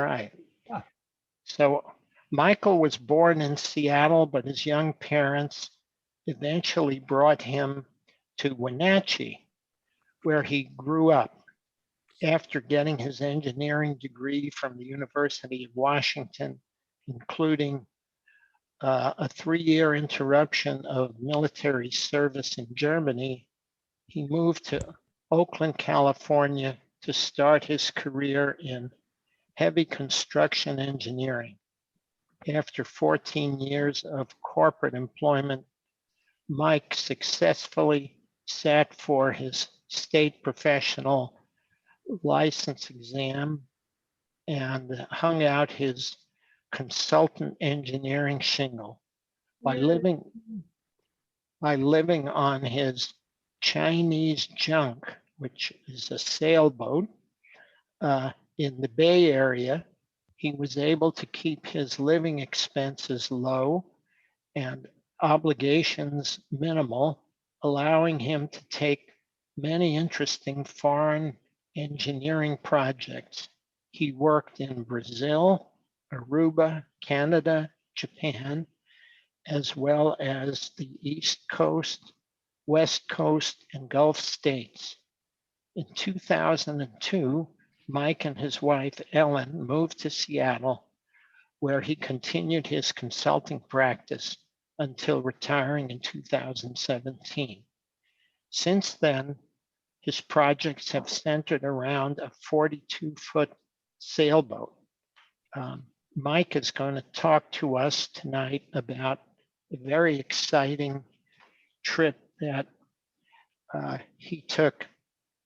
Right. Ah. So Michael was born in Seattle, but his young parents eventually brought him to Wenatchee, where he grew up after getting his engineering degree from the University of Washington, including a 3-year interruption of military service in Germany. He moved to Oakland, California to start his career in heavy construction engineering. After 14 years of corporate employment, Mike successfully sat for his state professional license exam and hung out his consultant engineering shingle by living on his Chinese junk, which is a sailboat, in the Bay Area. He was able to keep his living expenses low and obligations minimal, allowing him to take many interesting foreign engineering projects. He worked in Brazil, Aruba, Canada, Japan, as well as the East Coast, West Coast, and Gulf states. In 2002, Mike and his wife, Ellen, moved to Seattle, where he continued his consulting practice until retiring in 2017. Since then, his projects have centered around a 42-foot sailboat. Mike is going to talk to us tonight about a very exciting trip that he took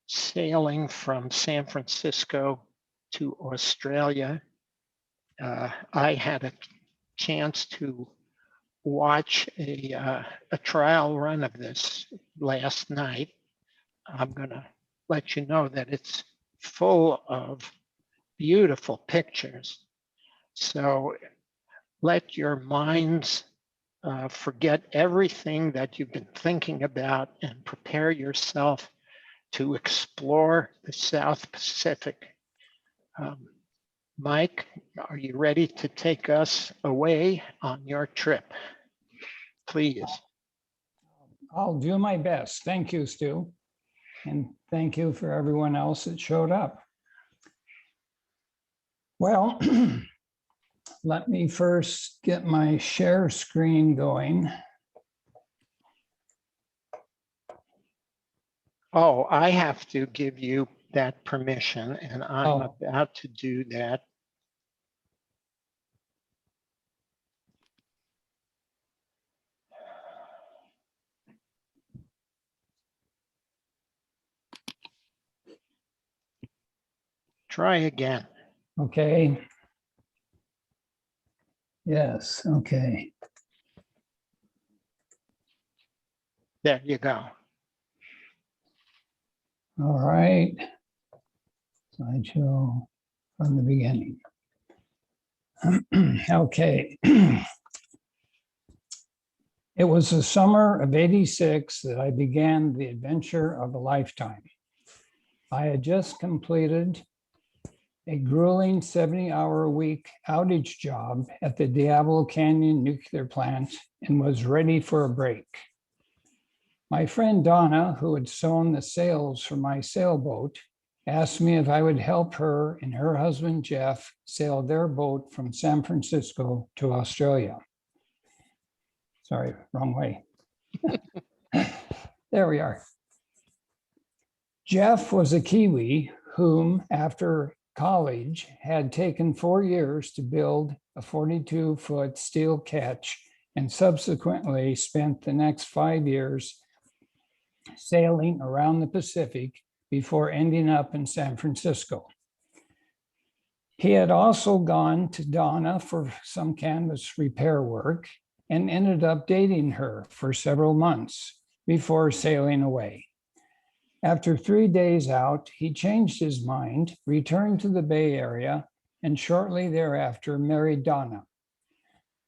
sailing from San Francisco to Australia. I had a chance to watch a trial run of this last night. I'm going to let you know that it's full of beautiful pictures. So let your minds forget everything that you've been thinking about and prepare yourself to explore the South Pacific. Mike, are you ready to take us away on your trip? Please. I'll do my best. Thank you, Stu. And thank you for everyone else that showed up. Well, let me first get my share screen going. Oh, I have to give you that permission, and I'm about to do that. Try again. Okay. Yes, okay. There you go. All right. Slideshow from the beginning. Okay. It was the summer of '86 that I began the adventure of a lifetime. I had just completed a grueling 70-hour-a-week outage job at the Diablo Canyon nuclear plant and was ready for a break. My friend Donna, who had sewn the sails for my sailboat, asked me if I would help her and her husband Jeff sail their boat from San Francisco to Australia. Sorry, wrong way. There we are. Jeff was a Kiwi whom, after college, had taken 4 years to build a 42-foot steel ketch and subsequently spent the next 5 years sailing around the Pacific before ending up in San Francisco. He had also gone to Donna for some canvas repair work and ended up dating her for several months before sailing away. After 3 days out, he changed his mind, returned to the Bay Area, and shortly thereafter married Donna.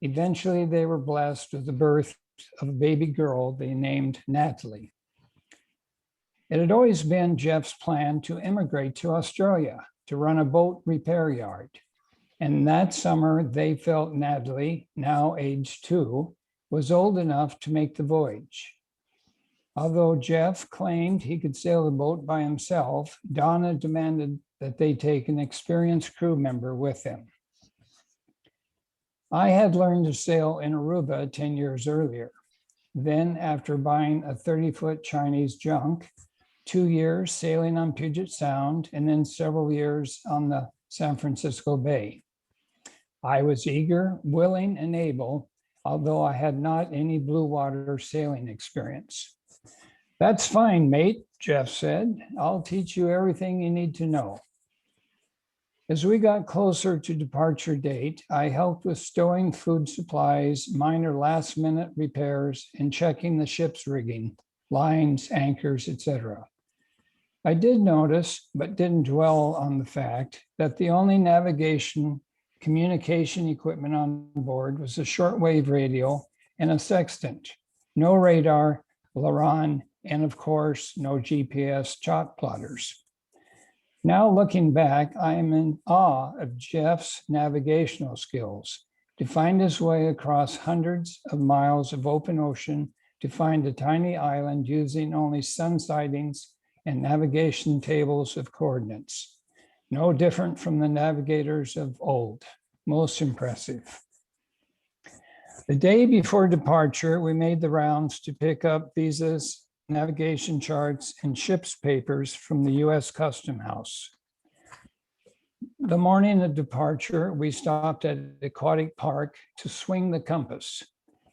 Eventually, they were blessed with the birth of a baby girl they named Natalie. It had always been Jeff's plan to immigrate to Australia to run a boat repair yard. And that summer, they felt Natalie, now age 2, was old enough to make the voyage. Although Jeff claimed he could sail the boat by himself, Donna demanded that they take an experienced crew member with them. I had learned to sail in Aruba 10 years earlier. Then, after buying a 30-foot Chinese junk, 2 years sailing on Puget Sound, and then several years on the San Francisco Bay. I was eager, willing, and able, although I had not any blue water sailing experience. "That's fine, mate," Jeff said. "I'll teach you everything you need to know." As we got closer to departure date, I helped with stowing food supplies, minor last-minute repairs, and checking the ship's rigging, lines, anchors, etc. I did notice, but didn't dwell on the fact, that the only navigation communication equipment on board was a shortwave radio and a sextant. No radar, LaRon, and of course, no GPS chalk plotters. Now looking back, I am in awe of Jeff's navigational skills to find his way across hundreds of miles of open ocean to find a tiny island using only sun sightings and navigation tables of coordinates. No different from the navigators of old. Most impressive. The day before departure, we made the rounds to pick up visas, navigation charts, and ship's papers from the U.S. Custom House. The morning of departure, we stopped at Aquatic Park to swing the compass.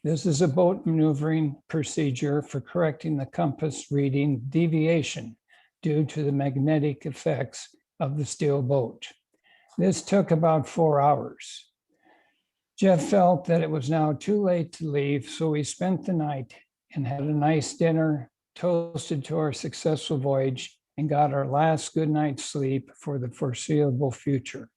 This is a boat maneuvering procedure for correcting the compass reading deviation due to the magnetic effects of the steel boat. This took about 4 hours. Jeff felt that it was now too late to leave, so we spent the night and had a nice dinner, toasted to our successful voyage, and got our last good night's sleep for the foreseeable future.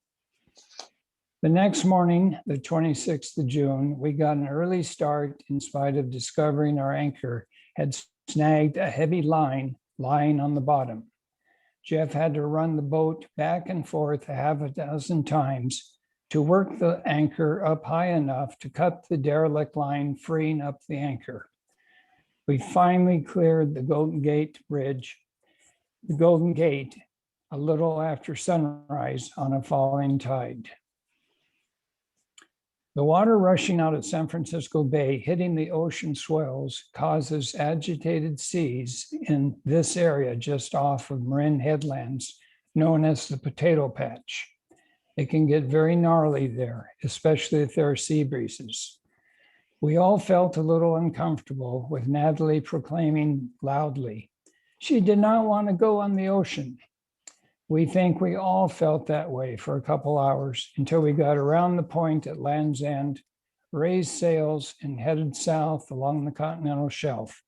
The next morning, the 26th of June, we got an early start in spite of discovering our anchor had snagged a heavy line lying on the bottom. Jeff had to run the boat back and forth a half a dozen times to work the anchor up high enough to cut the derelict line, freeing up the anchor. We finally cleared the Golden Gate Bridge, the Golden Gate, a little after sunrise on a falling tide. The water rushing out of San Francisco Bay, hitting the ocean swells, causes agitated seas in this area just off of Marin Headlands, known as the Potato Patch. It can get very gnarly there, especially if there are sea breezes. We all felt a little uncomfortable with Natalie proclaiming loudly, she did not want to go on the ocean. We think we all felt that way for a couple hours until we got around the point at Land's End, raised sails, and headed south along the continental shelf.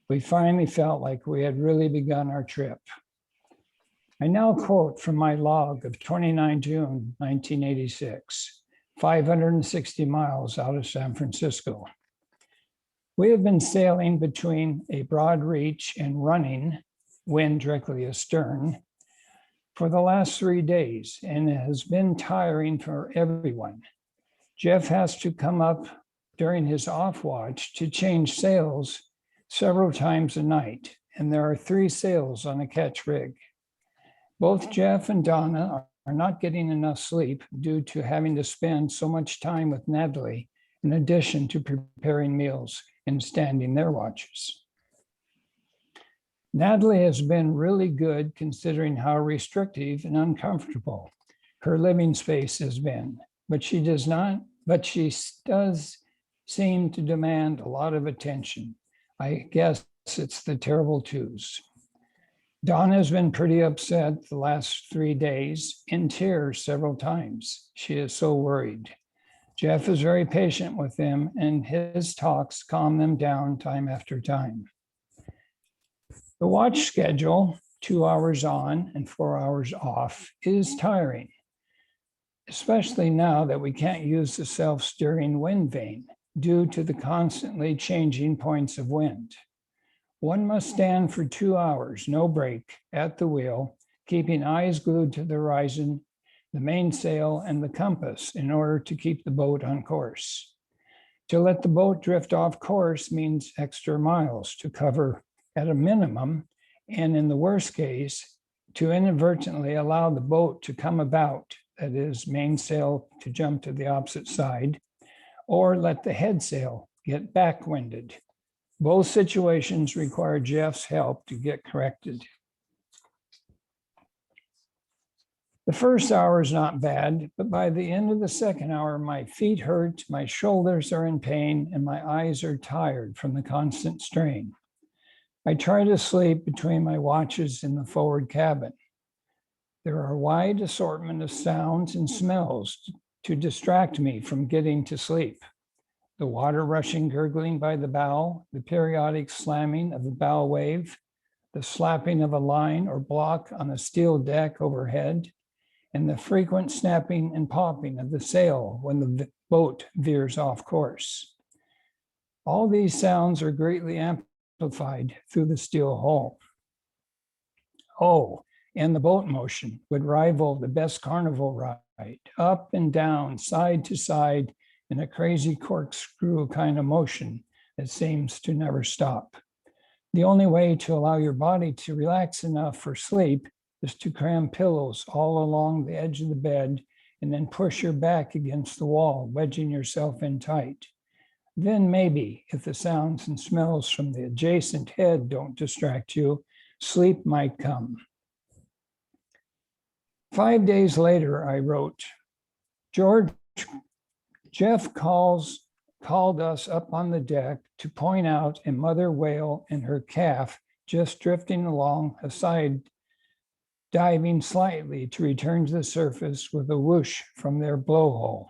We finally felt like we had really begun our trip. I now quote from my log of 29 June 1986, 560 miles out of San Francisco. We have been sailing between a broad reach and running, wind directly astern, for the last 3 days, and it has been tiring for everyone. Jeff has to come up during his off watch to change sails several times a night, and there are 3 sails on a ketch rig. Both Jeff and Donna are not getting enough sleep due to having to spend so much time with Natalie, in addition to preparing meals and standing their watches. Natalie has been really good considering how restrictive and uncomfortable her living space has been, but she does seem to demand a lot of attention. I guess it's the terrible twos. Donna has been pretty upset the last 3 days, in tears several times. She is so worried. Jeff is very patient with them, and his talks calm them down time after time. The watch schedule, 2 hours on and 4 hours off, is tiring, especially now that we can't use the self-steering wind vane due to the constantly changing points of wind. One must stand for 2 hours, no break, at the wheel, keeping eyes glued to the horizon the mainsail, and the compass in order to keep the boat on course. To let the boat drift off course means extra miles to cover at a minimum, and in the worst case, to inadvertently allow the boat to come about, that is, mainsail to jump to the opposite side, or let the headsail get backwinded. Both situations require Jeff's help to get corrected. The first hour is not bad, but by the end of the second hour, my feet hurt, my shoulders are in pain, and my eyes are tired from the constant strain. I try to sleep between my watches in the forward cabin. There are a wide assortment of sounds and smells to distract me from getting to sleep. The water rushing, gurgling by the bow, the periodic slamming of the bow wave, the slapping of a line or block on a steel deck overhead, and the frequent snapping and popping of the sail when the boat veers off course. All these sounds are greatly amplified through the steel hull. Oh, and the boat motion would rival the best carnival ride, up and down, side to side, in a crazy corkscrew kind of motion that seems to never stop. The only way to allow your body to relax enough for sleep is to cram pillows all along the edge of the bed and then push your back against the wall, wedging yourself in tight. Then maybe, if the sounds and smells from the adjacent head don't distract you, sleep might come. 5 days later, I wrote, Jeff called us up on the deck to point out a mother whale and her calf just drifting along a side, diving slightly to return to the surface with a whoosh from their blowhole.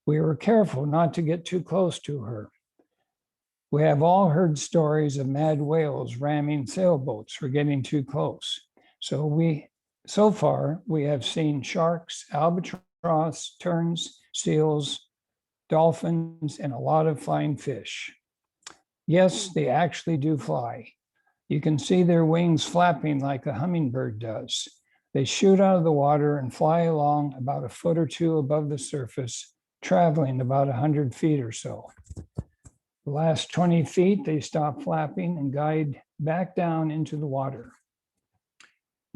We were careful not to get too close to her. We have all heard stories of mad whales ramming sailboats for getting too close. So far, we have seen sharks, albatross, terns, seals, dolphins, and a lot of flying fish. Yes, they actually do fly. You can see their wings flapping like a hummingbird does. They shoot out of the water and fly along about a foot or two above the surface, traveling about 100 feet or so. The last 20 feet, they stop flapping and guide back down into the water.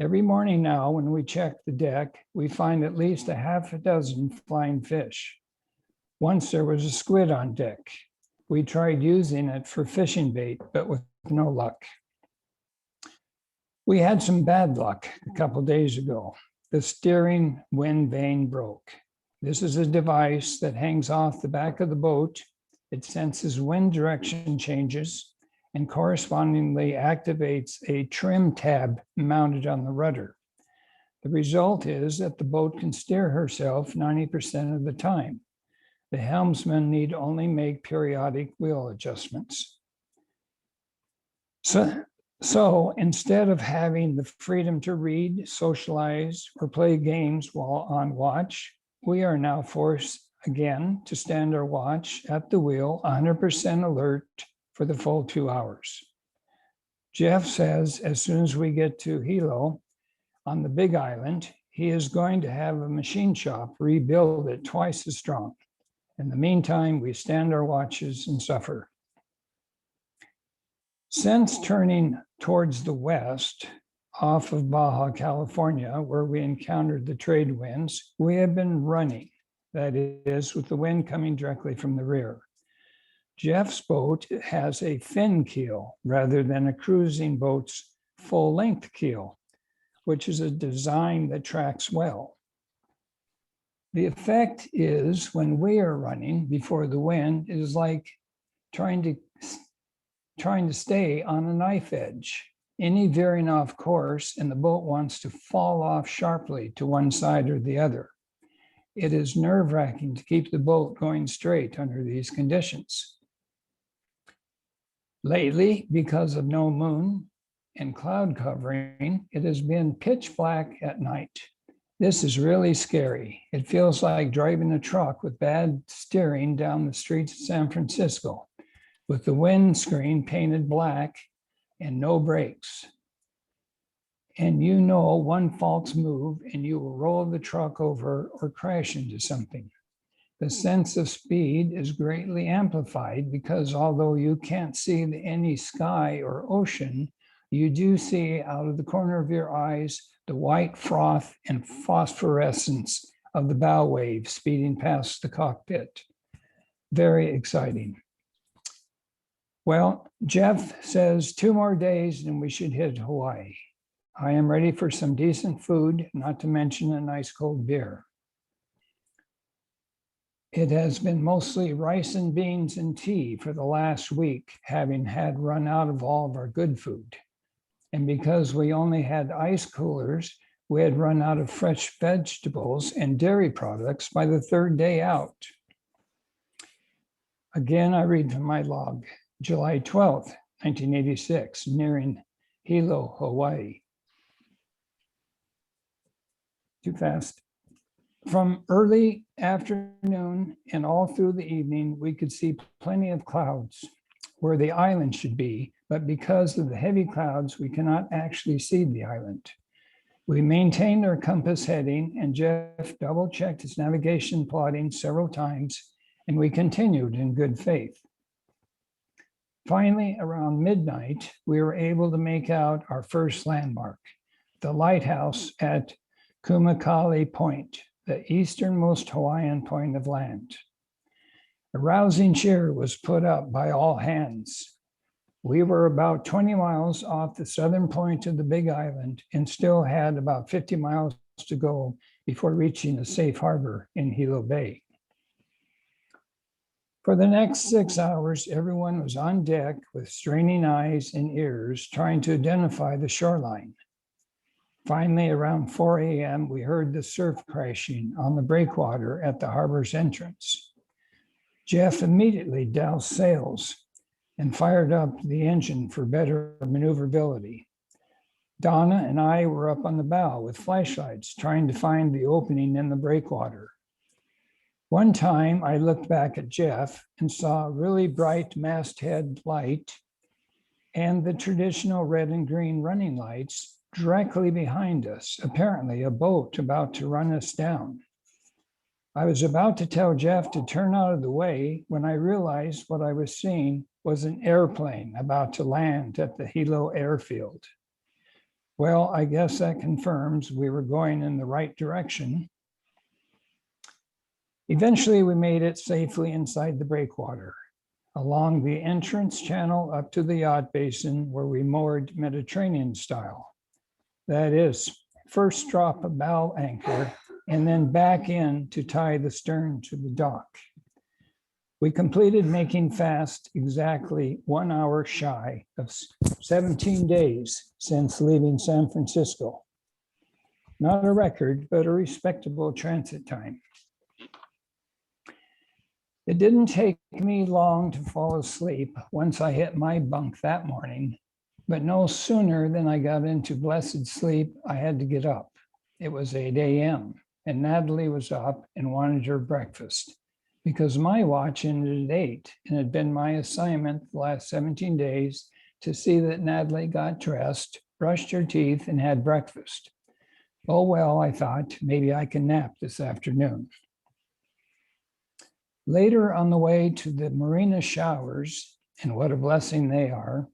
Every morning now, when we check the deck, we find at least a half a dozen flying fish. Once there was a squid on deck. We tried using it for fishing bait, but with no luck. We had some bad luck a couple days ago. The steering wind vane broke. This is a device that hangs off the back of the boat. It senses wind direction changes and correspondingly activates a trim tab mounted on the rudder. The result is that the boat can steer herself 90% of the time. The helmsman need only make periodic wheel adjustments. So instead of having the freedom to read, socialize, or play games while on watch, we are now forced again to stand our watch at the wheel, 100% alert for the full 2 hours. Jeff says as soon as we get to Hilo on the Big Island, he is going to have a machine shop rebuild it twice as strong. In the meantime, we stand our watches and suffer. Since turning towards the west, off of Baja California, where we encountered the trade winds, we have been running, that is, with the wind coming directly from the rear. Jeff's boat has a fin keel rather than a cruising boat's full-length keel, which is a design that tracks well. The effect is when we are running before the wind, it is like trying to stay on a knife edge. Any veering off course and the boat wants to fall off sharply to one side or the other. It is nerve-wracking to keep the boat going straight under these conditions. Lately, because of no moon and cloud covering, it has been pitch black at night. This is really scary. It feels like driving a truck with bad steering down the streets of San Francisco, with the windscreen painted black and no brakes. And you know one false move and you will roll the truck over or crash into something. The sense of speed is greatly amplified because although you can't see any sky or ocean, you do see out of the corner of your eyes the white froth and phosphorescence of the bow wave speeding past the cockpit. Very exciting. Well, Jeff says 2 more days and we should hit Hawaii. I am ready for some decent food, not to mention a nice cold beer. It has been mostly rice and beans and tea for the last week, having had run out of all of our good food. And because we only had ice coolers, we had run out of fresh vegetables and dairy products by the 3rd day out. Again, I read from my log, July 12th, 1986, nearing Hilo, Hawaii. Too fast. From early afternoon and all through the evening, we could see plenty of clouds where the island should be, but because of the heavy clouds, we cannot actually see the island. We maintained our compass heading and Jeff double-checked his navigation plotting several times, and we continued in good faith. Finally, around midnight, we were able to make out our first landmark, the lighthouse at Kumakali Point, the easternmost Hawaiian point of land. A rousing cheer was put up by all hands. We were about 20 miles off the southern point of the Big Island and still had about 50 miles to go before reaching a safe harbor in Hilo Bay. For the next 6 hours, everyone was on deck with straining eyes and ears trying to identify the shoreline. Finally, around 4 a.m., we heard the surf crashing on the breakwater at the harbor's entrance. Jeff immediately doused sails and fired up the engine for better maneuverability. Donna and I were up on the bow with flashlights trying to find the opening in the breakwater. One time I looked back at Jeff and saw a really bright masthead light and the traditional red and green running lights directly behind us, apparently a boat about to run us down. I was about to tell Jeff to turn out of the way when I realized what I was seeing was an airplane about to land at the Hilo airfield. Well, I guess that confirms we were going in the right direction. Eventually, we made it safely inside the breakwater, along the entrance channel up to the yacht basin where we moored Mediterranean style. That is, first drop a bow anchor and then back in to tie the stern to the dock. We completed making fast exactly 1 hour shy of 17 days since leaving San Francisco. Not a record, but a respectable transit time. It didn't take me long to fall asleep once I hit my bunk that morning, but no sooner than I got into blessed sleep, I had to get up. It was 8 a.m. and Natalie was up and wanted her breakfast because my watch ended at 8 and it had been my assignment the last 17 days to see that Natalie got dressed, brushed her teeth, and had breakfast. Oh, well, I thought maybe I can nap this afternoon. Later on the way to the marina showers, and what a blessing they are,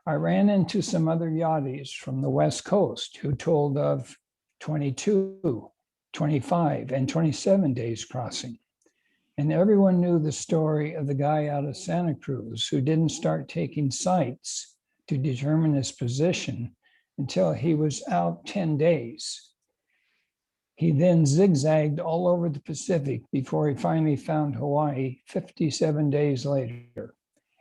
I ran into some other yachties from the West Coast who told of 22, 25, and 27 days crossing. And everyone knew the story of the guy out of Santa Cruz who didn't start taking sights to determine his position until he was out 10 days. He then zigzagged all over the Pacific before he finally found Hawaii 57 days later.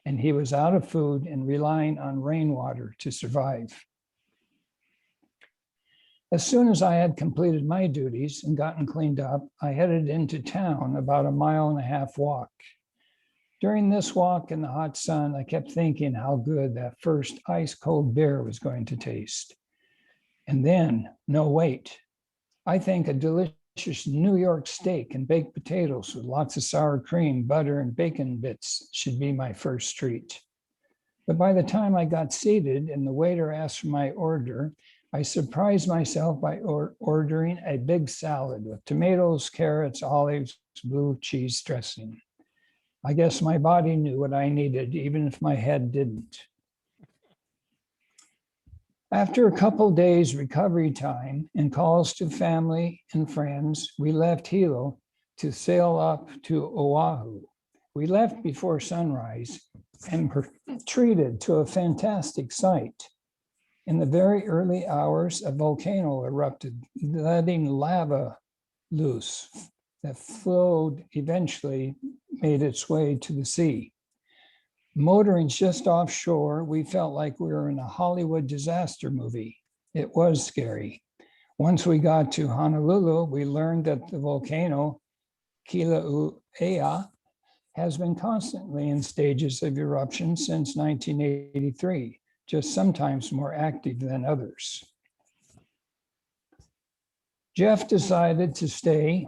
And he was out of food and relying on rainwater to survive. As soon as I had completed my duties and gotten cleaned up, I headed into town about a 1.5 mile walk. During this walk in the hot sun, I kept thinking how good that first ice cold beer was going to taste. And then, no, wait. I think a delicious New York steak and baked potatoes with lots of sour cream, butter, and bacon bits should be my first treat. But by the time I got seated and the waiter asked for my order, I surprised myself by ordering a big salad with tomatoes, carrots, olives, blue cheese dressing. I guess my body knew what I needed, even if my head didn't. After a couple days recovery time and calls to family and friends, we left Hilo to sail up to Oahu. We left before sunrise and were treated to a fantastic sight. In the very early hours, a volcano erupted, letting lava loose that flowed, eventually made its way to the sea. Motoring just offshore, we felt like we were in a Hollywood disaster movie. It was scary. Once we got to Honolulu, we learned that the volcano Kilauea has been constantly in stages of eruption since 1983, just sometimes more active than others. Jeff decided to stay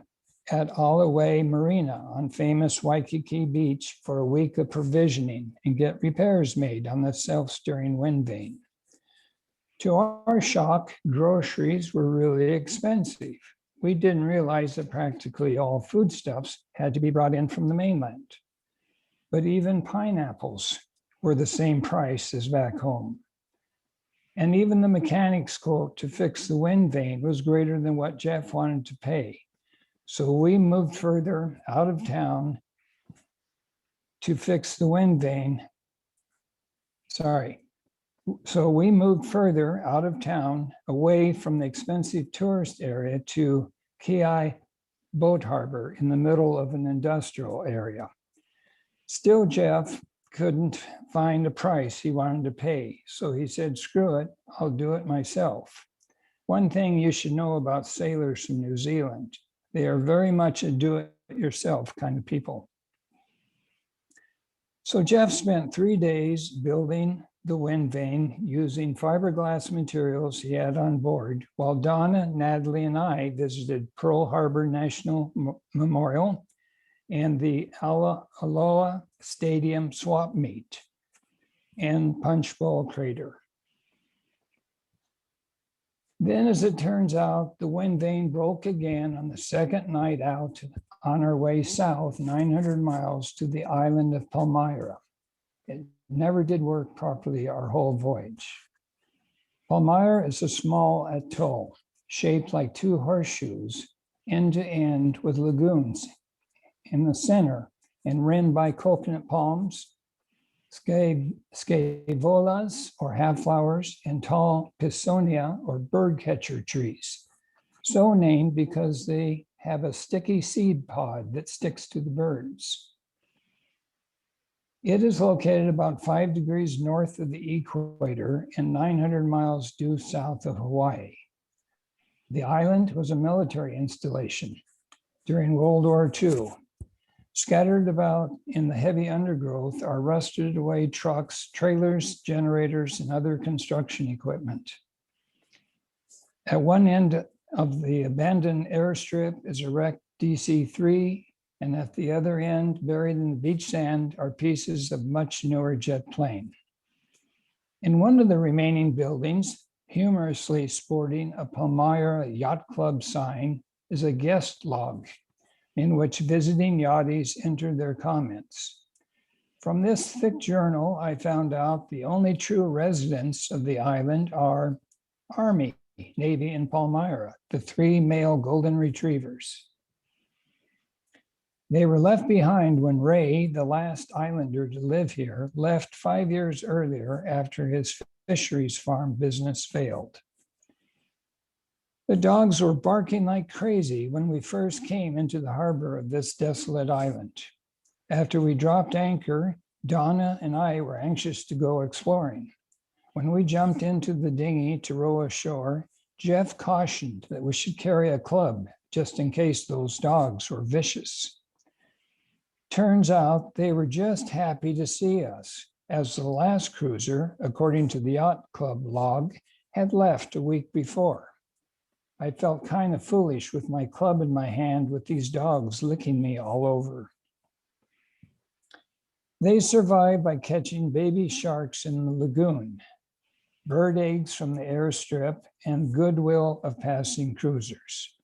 at Alaway Marina on famous Waikiki Beach for a week of provisioning and get repairs made on the self-steering wind vane. To our shock, groceries were really expensive. We didn't realize that practically all foodstuffs had to be brought in from the mainland. But even pineapples were the same price as back home. And even the mechanic's quote to fix the wind vane was greater than what Jeff wanted to pay. So we moved further out of town to fix the wind vane. So we moved further out of town, away from the expensive tourist area, to Kiai Boat Harbor in the middle of an industrial area. Still, Jeff couldn't find a price he wanted to pay. So he said, screw it, I'll do it myself. One thing you should know about sailors from New Zealand, they are very much a do-it-yourself kind of people. So Jeff spent 3 days building the wind vane using fiberglass materials he had on board, while Donna, Natalie, and I visited Pearl Harbor National Memorial and the Aloha Stadium swap meet and Punch Bowl Crater. Then, as it turns out, the wind vane broke again on the second night out on our way south 900 miles to the island of Palmyra. It never did work properly our whole voyage. Palmyra is a small atoll shaped like two horseshoes, end to end, with lagoons in the center and rimmed by coconut palms, scaevolas or half-flowers, and tall pisonia or birdcatcher trees, so named because they have a sticky seed pod that sticks to the birds. It is located about 5 degrees north of the equator and 900 miles due south of Hawaii. The island was a military installation during World War II. Scattered about in the heavy undergrowth are rusted away trucks, trailers, generators, and other construction equipment. At one end of the abandoned airstrip is a wrecked DC-3, and at the other end, buried in the beach sand, are pieces of much newer jet plane. In one of the remaining buildings, humorously sporting a Palmyra Yacht Club sign, is a guest log in which visiting yachties enter their comments. From this thick journal, I found out the only true residents of the island are Army, Navy, and Palmyra, the 3 male golden retrievers. They were left behind when Ray, the last islander to live here, left 5 years earlier after his fisheries farm business failed. The dogs were barking like crazy when we first came into the harbor of this desolate island. After we dropped anchor, Donna and I were anxious to go exploring. When we jumped into the dinghy to row ashore, Jeff cautioned that we should carry a club just in case those dogs were vicious. Turns out they were just happy to see us, as the last cruiser, according to the yacht club log, had left a week before. I felt kind of foolish with my club in my hand with these dogs licking me all over. They survived by catching baby sharks in the lagoon. bird eggs from the airstrip, and goodwill of passing cruisers.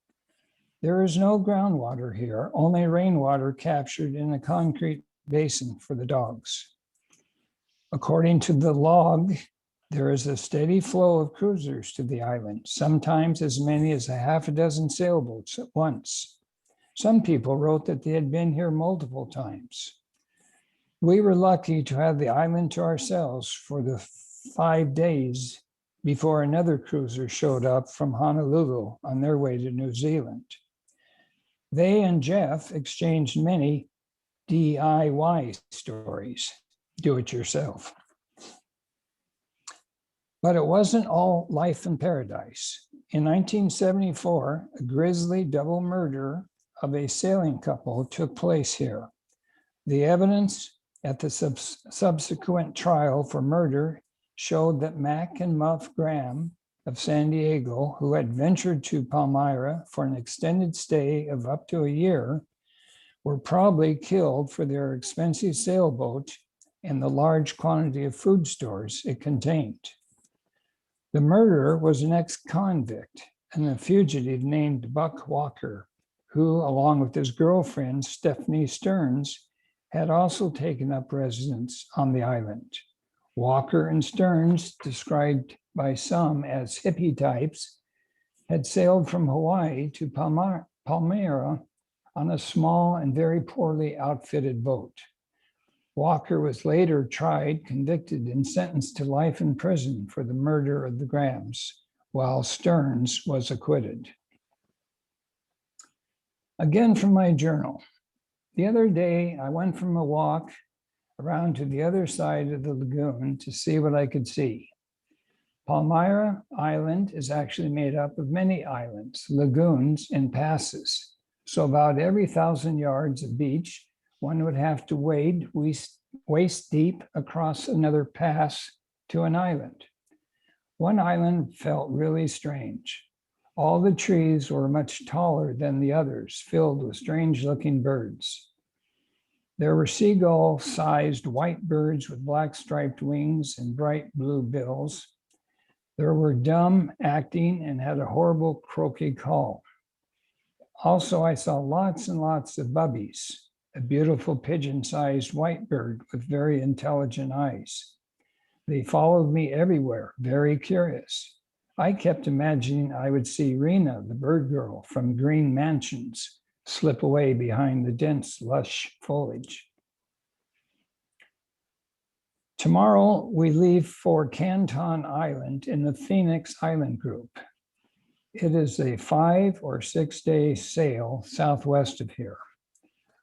There is no groundwater here, only rainwater captured in a concrete basin for the dogs. According to the log, there is a steady flow of cruisers to the island, sometimes as many as a half a dozen sailboats at once. Some people wrote that they had been here multiple times. We were lucky to have the island to ourselves for the 5 days before another cruiser showed up from Honolulu on their way to New Zealand. They and Jeff exchanged many DIY stories, do it yourself. But it wasn't all life in paradise. In 1974, a grisly double murder of a sailing couple took place here. The evidence at the subsequent trial for murder showed that Mac and Muff Graham of San Diego, who had ventured to Palmyra for an extended stay of up to a year, were probably killed for their expensive sailboat and the large quantity of food stores it contained. The murderer was an ex-convict and a fugitive named Buck Walker, who, along with his girlfriend, Stephanie Stearns, had also taken up residence on the island. Walker and Stearns, described by some as hippie types, had sailed from Hawaii to Palmyra on a small and very poorly outfitted boat. Walker was later tried, convicted, and sentenced to life in prison for the murder of the Grahams, while Stearns was acquitted. Again from my journal. The other day, I went from a walk around to the other side of the lagoon to see what I could see. Palmyra Island is actually made up of many islands, lagoons, and passes. So about every 1,000 yards of beach, one would have to wade waist deep across another pass to an island. One island felt really strange. All the trees were much taller than the others, filled with strange-looking birds. There were seagull-sized white birds with black striped wings and bright blue bills. There were dumb, acting, and had a horrible croaky call. Also, I saw lots and lots of bubbies, a beautiful pigeon-sized white bird with very intelligent eyes. They followed me everywhere, very curious. I kept imagining I would see Rena, the bird girl from Green Mansions, slip away behind the dense, lush foliage. Tomorrow, we leave for Canton Island in the Phoenix Island Group. It is a 5 or 6 day sail southwest of here.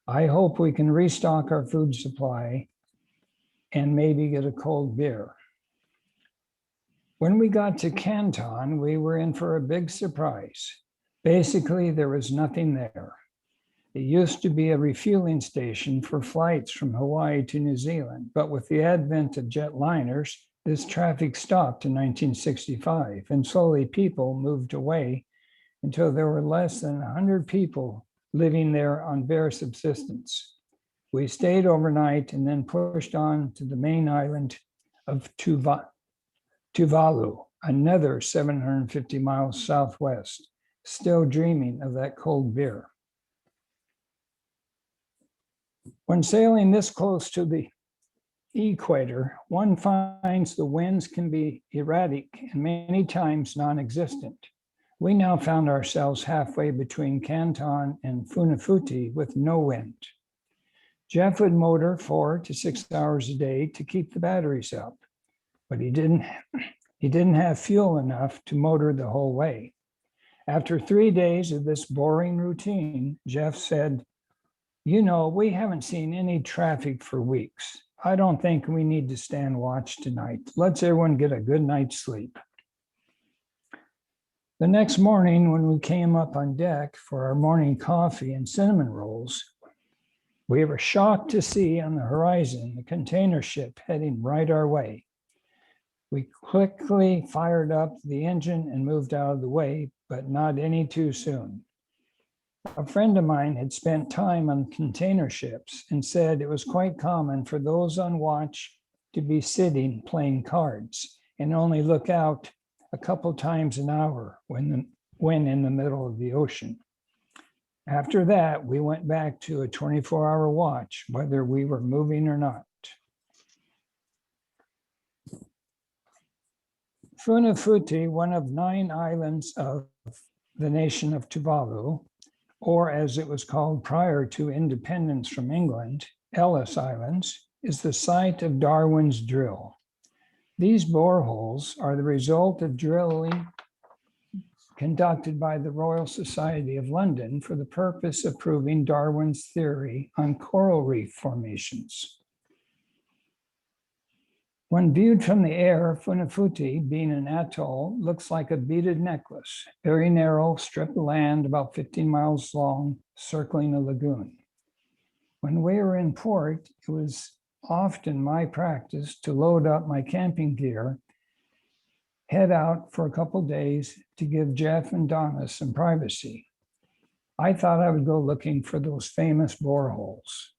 I hope we can restock our food supply and maybe get a cold beer. When we got to Canton, we were in for a big surprise. Basically, there was nothing there. It used to be a refueling station for flights from Hawaii to New Zealand, but with the advent of jetliners, this traffic stopped in 1965, and slowly people moved away until there were less than 100 people living there on bare subsistence. We stayed overnight and then pushed on to the main island of Tuvalu, another 750 miles southwest, still dreaming of that cold beer. When sailing this close to the equator, one finds the winds can be erratic and many times non-existent. We now found ourselves halfway between Canton and Funafuti with no wind. Jeff would motor 4 to 6 hours a day to keep the batteries up, but he didn't have fuel enough to motor the whole way. After 3 days of this boring routine, Jeff said, "You know, we haven't seen any traffic for weeks. I don't think we need to stand watch tonight. Let's everyone get a good night's sleep." The next morning, when we came up on deck for our morning coffee and cinnamon rolls, we were shocked to see on the horizon a container ship heading right our way. We quickly fired up the engine and moved out of the way, but not any too soon. A friend of mine had spent time on container ships and said it was quite common for those on watch to be sitting playing cards, and only look out a couple times an hour when in the middle of the ocean. After that, we went back to a 24-hour watch, whether we were moving or not. Funafuti, one of 9 islands of the nation of Tuvalu, or as it was called prior to independence from England, Ellis Islands, is the site of Darwin's drill. These boreholes are the result of drilling conducted by the Royal Society of London for the purpose of proving Darwin's theory on coral reef formations. When viewed from the air, Funafuti, being an atoll, looks like a beaded necklace, very narrow strip of land about 15 miles long, circling a lagoon. When we were in port, it was often my practice to load up my camping gear, head out for a couple days to give Jeff and Donna some privacy. I thought I would go looking for those famous boreholes.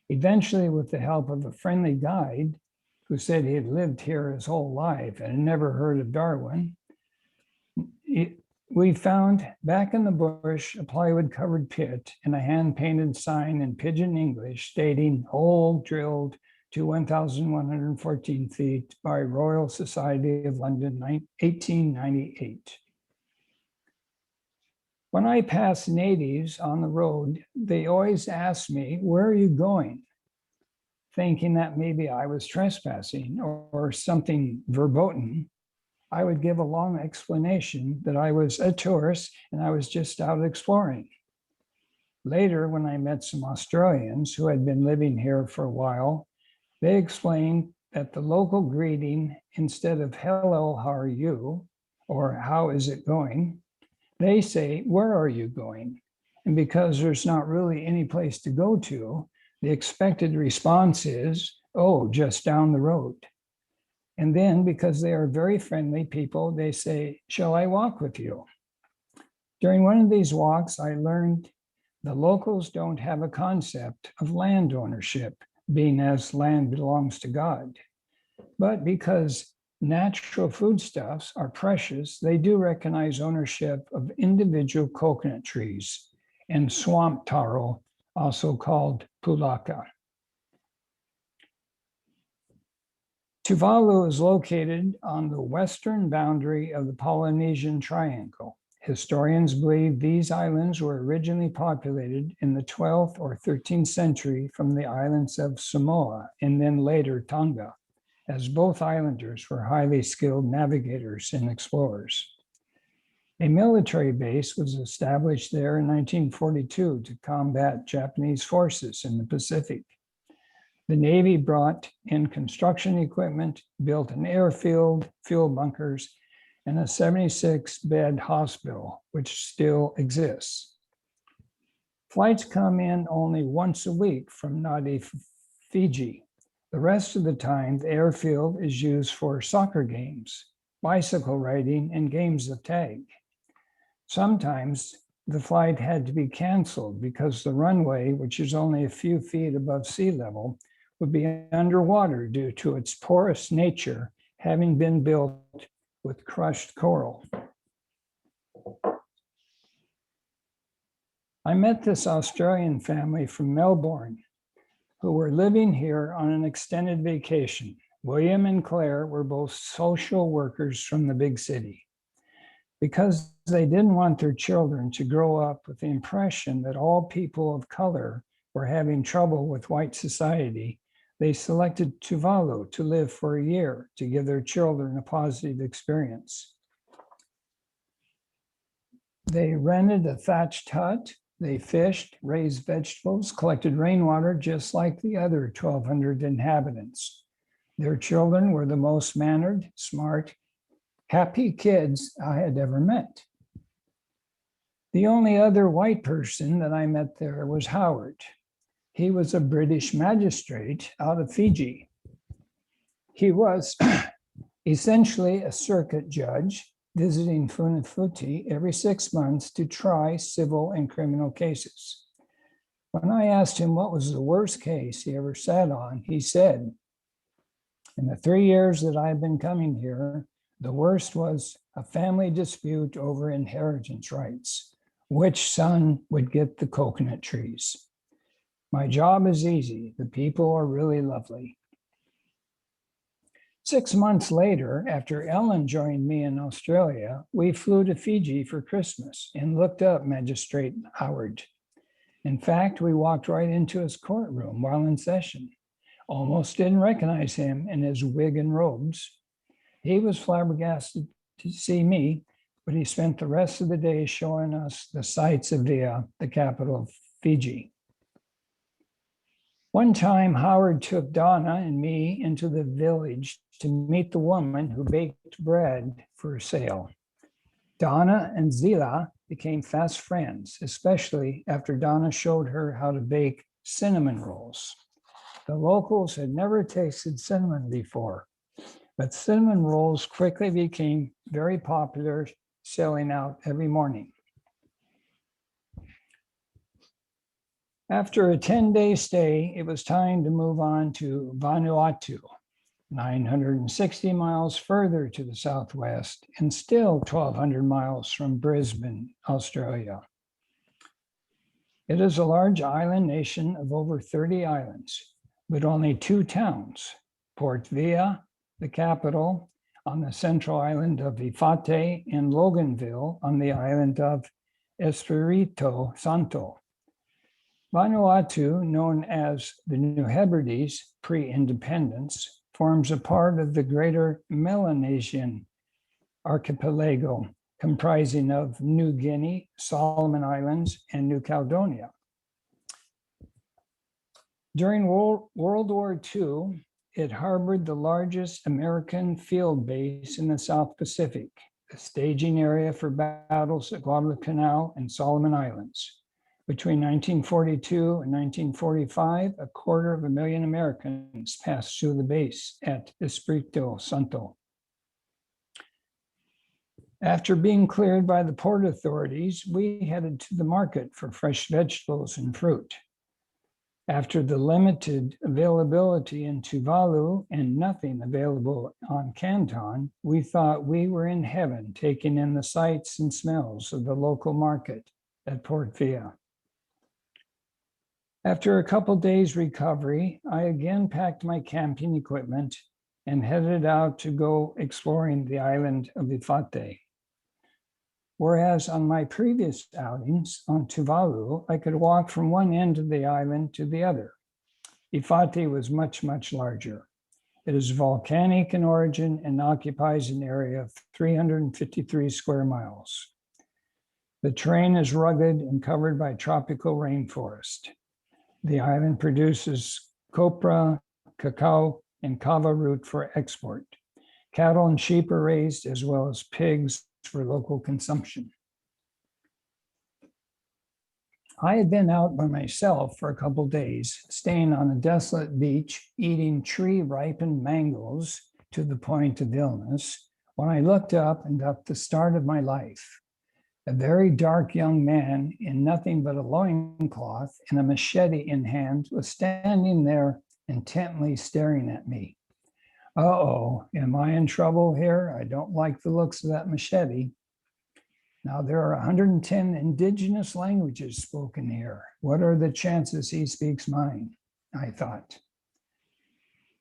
Eventually, with the help of a friendly guide who said he had lived here his whole life and had never heard of Darwin, we found back in the bush a plywood-covered pit and a hand-painted sign in Pidgin English stating hole drilled to 1,114 feet by Royal Society of London, 1898. When I pass natives on the road, they always ask me, "Where are you going?" Thinking that maybe I was trespassing or something verboten. I would give a long explanation that I was a tourist and I was just out exploring. Later, when I met some Australians who had been living here for a while, they explained that the local greeting, instead of "hello, how are you?" or "how is it going?" they say, "Where are you going?" And because there's not really any place to go to, the expected response is, "Oh, just down the road." And then, because they are very friendly people, they say, "Shall I walk with you?" During one of these walks, I learned the locals don't have a concept of land ownership, being as land belongs to God. But because natural foodstuffs are precious, they do recognize ownership of individual coconut trees and swamp taro, also called pulaka. Tuvalu is located on the western boundary of the Polynesian Triangle. Historians believe these islands were originally populated in the 12th or 13th century from the islands of Samoa and then later Tonga, as both islanders were highly skilled navigators and explorers. A military base was established there in 1942 to combat Japanese forces in the Pacific. The Navy brought in construction equipment, built an airfield, fuel bunkers, and a 76-bed hospital, which still exists. Flights come in only once a week from Nadi, Fiji. The rest of the time, the airfield is used for soccer games, bicycle riding, and games of tag. Sometimes the flight had to be canceled because the runway, which is only a few feet above sea level, would be underwater due to its porous nature, having been built with crushed coral. I met this Australian family from Melbourne who were living here on an extended vacation. William and Claire were both social workers from the big city. Because they didn't want their children to grow up with the impression that all people of color were having trouble with white society, they selected Tuvalu to live for a year to give their children a positive experience. They rented a thatched hut, they fished, raised vegetables, collected rainwater just like the other 1,200 inhabitants. Their children were the most mannered, smart, happy kids I had ever met. The only other white person that I met there was Howard. He was a British magistrate out of Fiji. He was essentially a circuit judge visiting Funafuti every 6 months to try civil and criminal cases. When I asked him what was the worst case he ever sat on, he said, In the 3 years that I've been coming here, the worst was a family dispute over inheritance rights. Which son would get the coconut trees? My job is easy. The people are really lovely. 6 months later, after Ellen joined me in Australia, we flew to Fiji for Christmas and looked up Magistrate Howard. In fact, we walked right into his courtroom while in session. Almost didn't recognize him in his wig and robes. He was flabbergasted to see me, but he spent the rest of the day showing us the sights of the capital of Fiji. One time, Howard took Donna and me into the village to meet the woman who baked bread for sale. Donna and Zila became fast friends, especially after Donna showed her how to bake cinnamon rolls. The locals had never tasted cinnamon before, but cinnamon rolls quickly became very popular, selling out every morning. After a 10-day stay, it was time to move on to Vanuatu, 960 miles further to the southwest and still 1,200 miles from Brisbane, Australia. It is a large island nation of over 30 islands, with only 2 towns, Port Vila, the capital, on the central island of Iwate, and Loganville on the island of Espirito Santo. Vanuatu, known as the New Hebrides pre-independence, forms a part of the greater Melanesian archipelago, comprising of New Guinea, Solomon Islands, and New Caledonia. During World War II, it harbored the largest American field base in the South Pacific, a staging area for battles at Guadalcanal and Solomon Islands. Between 1942 and 1945, 250,000 Americans passed through the base at Espirito Santo. After being cleared by the port authorities, we headed to the market for fresh vegetables and fruit. After the limited availability in Tuvalu and nothing available on Canton, we thought we were in heaven, taking in the sights and smells of the local market at Port Vila. After a couple days recovery, I again packed my camping equipment and headed out to go exploring the island of Iwate. Whereas on my previous outings on Tuvalu, I could walk from one end of the island to the other. Iwate was much, much larger. It is volcanic in origin and occupies an area of 353 square miles. The terrain is rugged and covered by tropical rainforest. The island produces copra, cacao, and kava root for export. Cattle and sheep are raised, as well as pigs for local consumption. I had been out by myself for a couple days, staying on a desolate beach, eating tree-ripened mangoes to the point of illness, when I looked up and got the start of my life. A very dark young man in nothing but a loincloth and a machete in hand was standing there intently staring at me. Uh-oh, am I in trouble here? I don't like the looks of that machete. Now, there are 110 indigenous languages spoken here. What are the chances he speaks mine? I thought.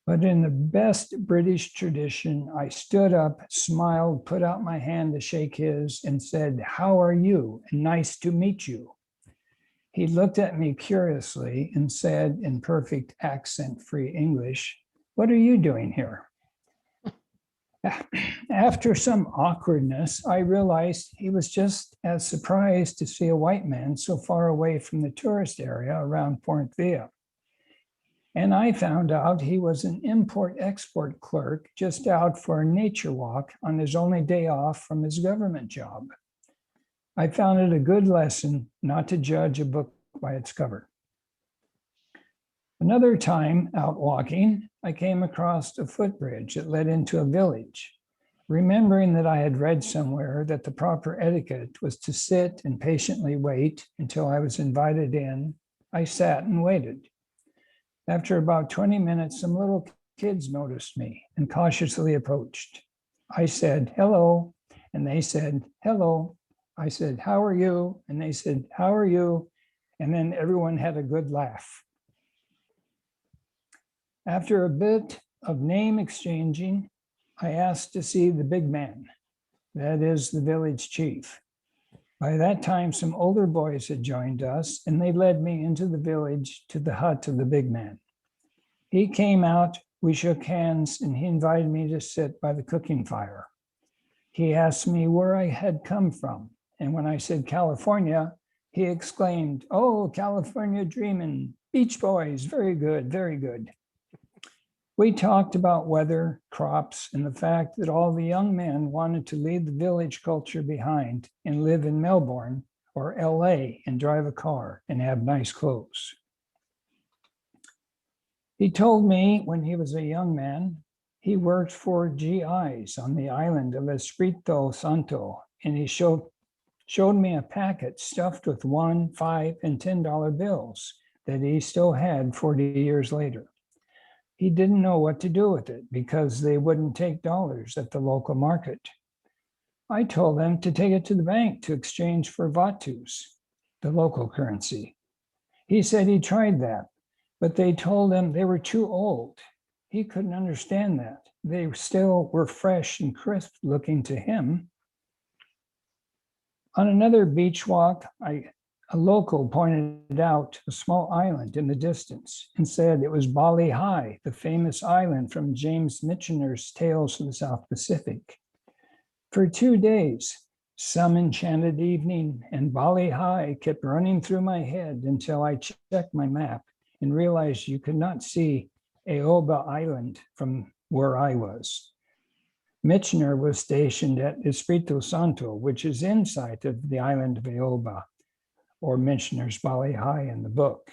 But in the best British tradition, I stood up, smiled, put out my hand to shake his, and said, "How are you? Nice to meet you." He looked at me curiously and said in perfect accent-free English, "What are you doing here?" After some awkwardness, I realized he was just as surprised to see a white man so far away from the tourist area around Port Vila. And I found out he was an import-export clerk just out for a nature walk on his only day off from his government job. I found it a good lesson not to judge a book by its cover. Another time out walking, I came across a footbridge that led into a village. Remembering that I had read somewhere that the proper etiquette was to sit and patiently wait until I was invited in, I sat and waited. After about 20 minutes, some little kids noticed me and cautiously approached. I said, hello, and they said, hello. I said, how are you? And they said, how are you? And then everyone had a good laugh. After a bit of name exchanging, I asked to see the big man, that is the village chief. By that time, some older boys had joined us, and they led me into the village to the hut of the big man. He came out, we shook hands, and he invited me to sit by the cooking fire. He asked me where I had come from, and when I said California, he exclaimed, oh, California dreamin', Beach Boys, very good, very good. We talked about weather, crops, and the fact that all the young men wanted to leave the village culture behind and live in Melbourne or LA and drive a car and have nice clothes. He told me when he was a young man, he worked for GIs on the island of Espiritu Santo, and he showed me a packet stuffed with $1, $5, and $10 bills that he still had 40 years later. He didn't know what to do with it because they wouldn't take dollars at the local market. I told them to take it to the bank to exchange for Vatus, the local currency. He said he tried that, but they told him they were too old. He couldn't understand that. They still were fresh and crisp looking to him. On another beach walk, a local pointed out a small island in the distance and said it was BALI High, the famous island from James Michener's Tales of the South Pacific. For 2 days, some enchanted evening and BALI High kept running through my head until I checked my map and realized you could not see Aoba Island from where I was. Michener was stationed at Espiritu Santo, which is in sight of the island of Aoba, or Michener's BALI High in the book.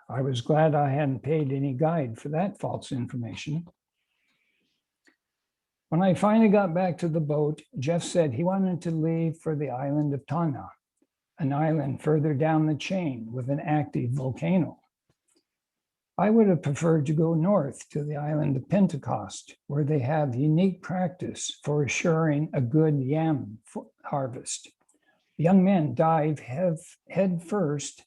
I was glad I hadn't paid any guide for that false information. When I finally got back to the boat, Jeff said he wanted to leave for the island of Tana, an island further down the chain with an active volcano. I would have preferred to go north to the island of Pentecost, where they have unique practice for assuring a good yam harvest. Young men dive head first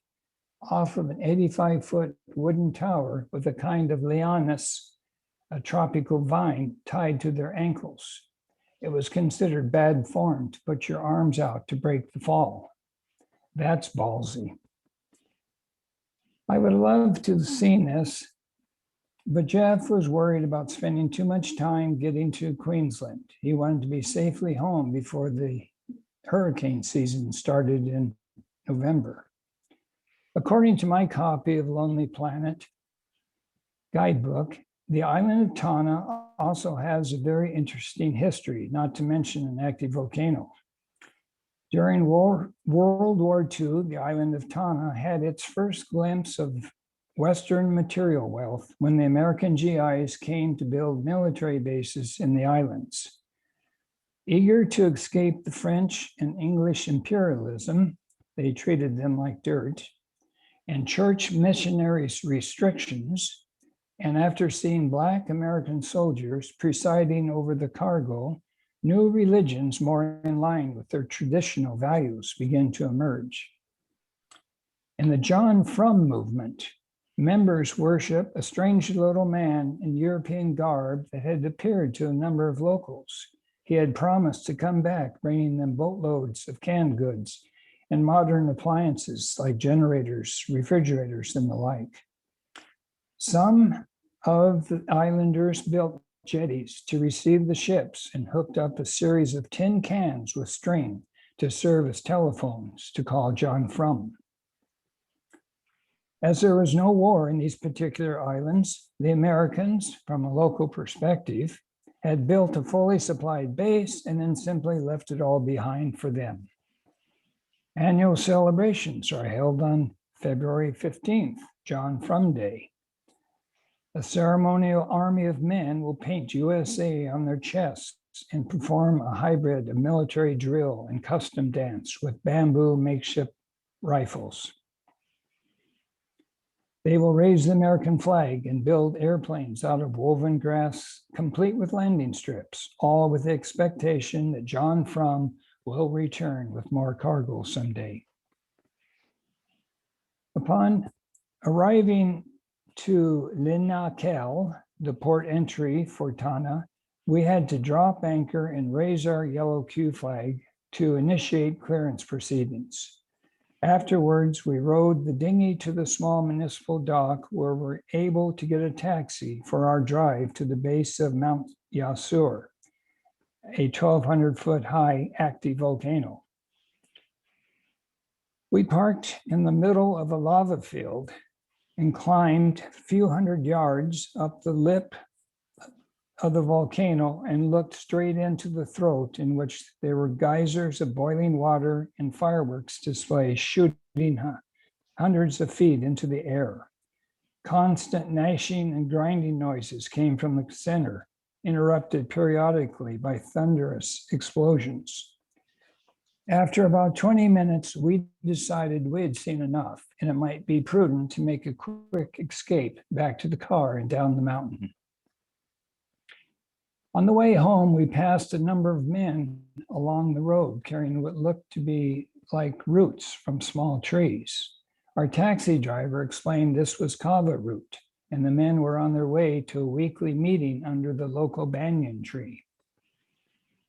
off of an 85-foot wooden tower with a kind of Lyons, a tropical vine, tied to their ankles. It was considered bad form to put your arms out to break the fall. That's ballsy. I would love to have seen this, but Jeff was worried about spending too much time getting to Queensland. He wanted to be safely home before the hurricane season started in November. According to my copy of Lonely Planet guidebook, the island of Tana also has a very interesting history, not to mention an active volcano. During World War II, the island of Tana had its first glimpse of Western material wealth when the American GIs came to build military bases in the islands. Eager to escape the French and English imperialism, they treated them like dirt, and church missionaries' restrictions, and after seeing Black American soldiers presiding over the cargo, new religions more in line with their traditional values began to emerge. In the John Frum movement, members worship a strange little man in European garb that had appeared to a number of locals. He had promised to come back, bringing them boatloads of canned goods and modern appliances like generators, refrigerators, and the like. Some of the islanders built jetties to receive the ships and hooked up a series of tin cans with string to serve as telephones to call John Frum. As there was no war in these particular islands, the Americans, from a local perspective, had built a fully supplied base and then simply left it all behind for them. Annual celebrations are held on February 15th, John Frum Day. A ceremonial army of men will paint USA on their chests and perform a hybrid of military drill and custom dance with bamboo makeshift rifles. They will raise the American flag and build airplanes out of woven grass, complete with landing strips, all with the expectation that John Frum will return with more cargo someday. Upon arriving to Linakel, the port entry for Tana, we had to drop anchor and raise our yellow Q flag to initiate clearance proceedings. Afterwards, we rowed the dinghy to the small municipal dock where we were able to get a taxi for our drive to the base of Mount Yasur, a 1,200-foot high active volcano. We parked in the middle of a lava field and climbed a few hundred yards up the lip of the volcano and looked straight into the throat, in which there were geysers of boiling water and fireworks displays shooting hundreds of feet into the air. Constant gnashing and grinding noises came from the center, interrupted periodically by thunderous explosions. After about 20 minutes, we decided we had seen enough and it might be prudent to make a quick escape back to the car and down the mountain. On the way home, we passed a number of men along the road carrying what looked to be like roots from small trees. Our taxi driver explained this was kava root, and the men were on their way to a weekly meeting under the local banyan tree.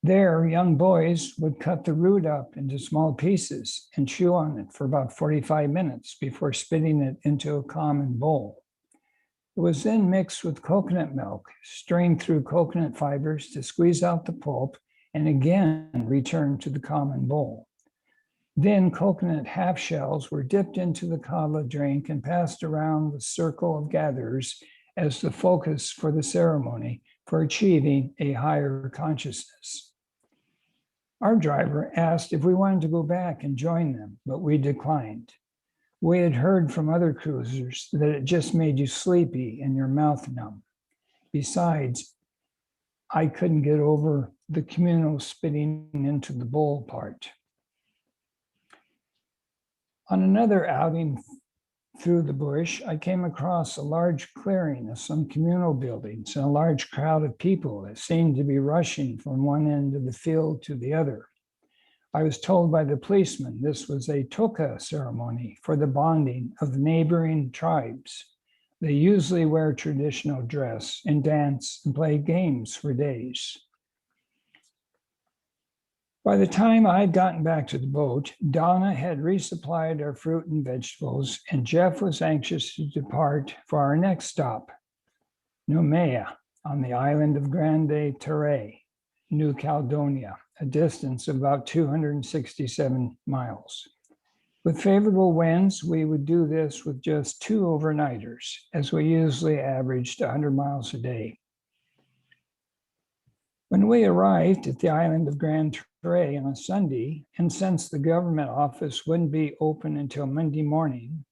There, young boys would cut the root up into small pieces and chew on it for about 45 minutes before spitting it into a common bowl. It was then mixed with coconut milk, strained through coconut fibers to squeeze out the pulp, and again returned to the common bowl. Then coconut half shells were dipped into the kava drink and passed around the circle of gatherers as the focus for the ceremony for achieving a higher consciousness. Our driver asked if we wanted to go back and join them, but we declined. We had heard from other cruisers that it just made you sleepy and your mouth numb. Besides, I couldn't get over the communal spitting into the bowl part. On another outing through the bush, I came across a large clearing of some communal buildings and a large crowd of people that seemed to be rushing from one end of the field to the other. I was told by the policeman this was a toka ceremony for the bonding of the neighboring tribes. They usually wear traditional dress and dance and play games for days. By the time I had gotten back to the boat, Donna had resupplied our fruit and vegetables, and Jeff was anxious to depart for our next stop, Noumea, on the island of Grande Terre, New Caledonia, a distance of about 267 miles. With favorable winds, we would do this with just 2 overnighters, as we usually averaged 100 miles a day. When we arrived at the island of Grande Terre on a Sunday, and since the government office wouldn't be open until Monday morning,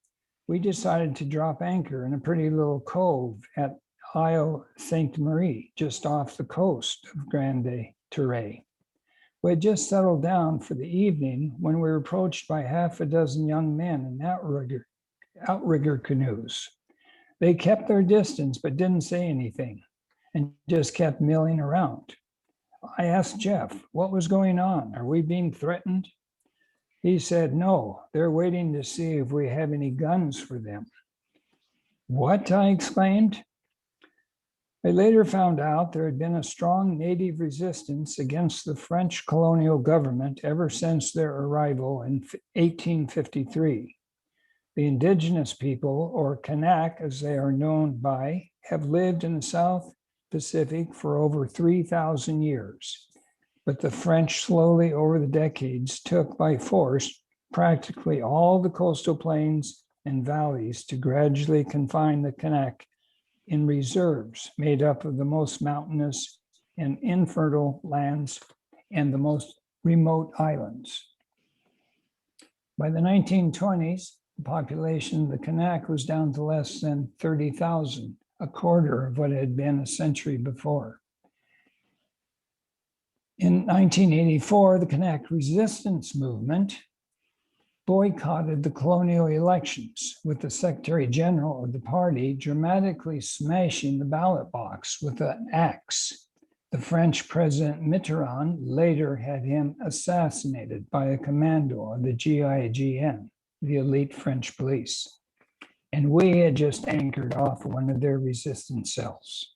we decided to drop anchor in a pretty little cove at Isle Sainte Marie, just off the coast of Grande Terre. We had just settled down for the evening when we were approached by half a dozen young men in outrigger canoes. They kept their distance but didn't say anything and just kept milling around. I asked Jeff, what was going on? Are we being threatened? He said, no, they're waiting to see if we have any guns for them. What? I exclaimed. I later found out there had been a strong native resistance against the French colonial government ever since their arrival in 1853. The indigenous people, or Kanak as they are known by, have lived in the South Pacific for over 3,000 years. But the French slowly over the decades took by force practically all the coastal plains and valleys to gradually confine the Kanak in reserves made up of the most mountainous and infertile lands and the most remote islands. By the 1920s, the population of the Kanak was down to less than 30,000, a quarter of what it had been a century before. In 1984, the Kanak resistance movement boycotted the colonial elections, with the Secretary General of the party dramatically smashing the ballot box with an axe. The French President Mitterrand later had him assassinated by a commando of the GIGN, the elite French police. And we had just anchored off one of their resistance cells.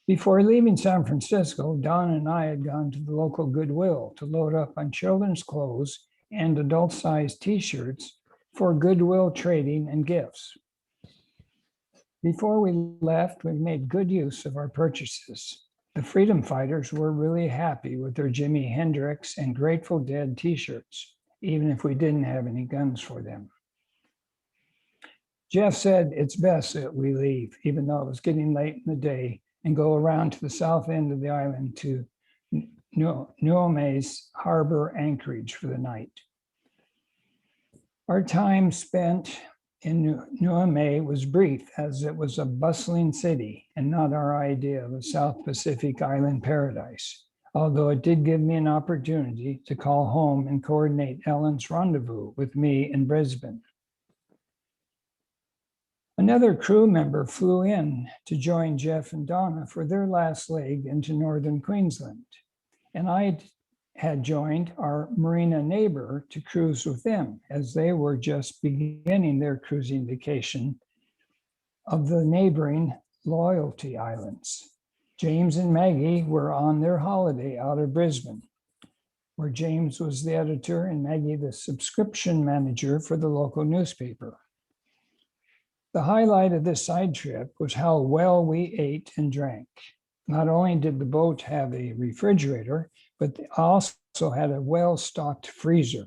Before leaving San Francisco, Don and I had gone to the local Goodwill to load up on children's clothes and adult-sized t-shirts for Goodwill trading and gifts. Before we left, we made good use of our purchases. The freedom fighters were really happy with their Jimi Hendrix and Grateful Dead t-shirts, even if we didn't have any guns for them. Jeff said it's best that we leave, even though it was getting late in the day, and go around to the south end of the island to Nuome's harbor anchorage for the night. Our time spent in Nuome was brief, as it was a bustling city and not our idea of a South Pacific island paradise, although it did give me an opportunity to call home and coordinate Ellen's rendezvous with me in Brisbane. Another crew member flew in to join Jeff and Donna for their last leg into northern Queensland, and I had joined our marina neighbor to cruise with them, as they were just beginning their cruising vacation of the neighboring Loyalty Islands. James and Maggie were on their holiday out of Brisbane, where James was the editor and Maggie the subscription manager for the local newspaper. The highlight of this side trip was how well we ate and drank. Not only did the boat have a refrigerator, but they also had a well-stocked freezer.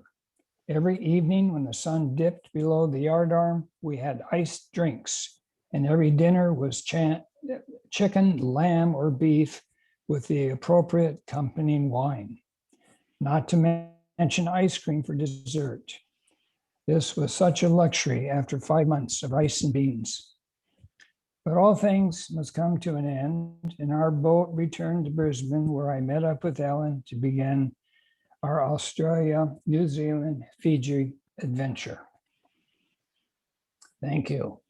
Every evening when the sun dipped below the yardarm, we had iced drinks, and every dinner was chicken, lamb, or beef with the appropriate accompanying wine, not to mention ice cream for dessert. This was such a luxury after 5 months of rice and beans. But all things must come to an end, and our boat returned to Brisbane, where I met up with Ellen to begin our Australia, New Zealand, Fiji adventure. Thank you.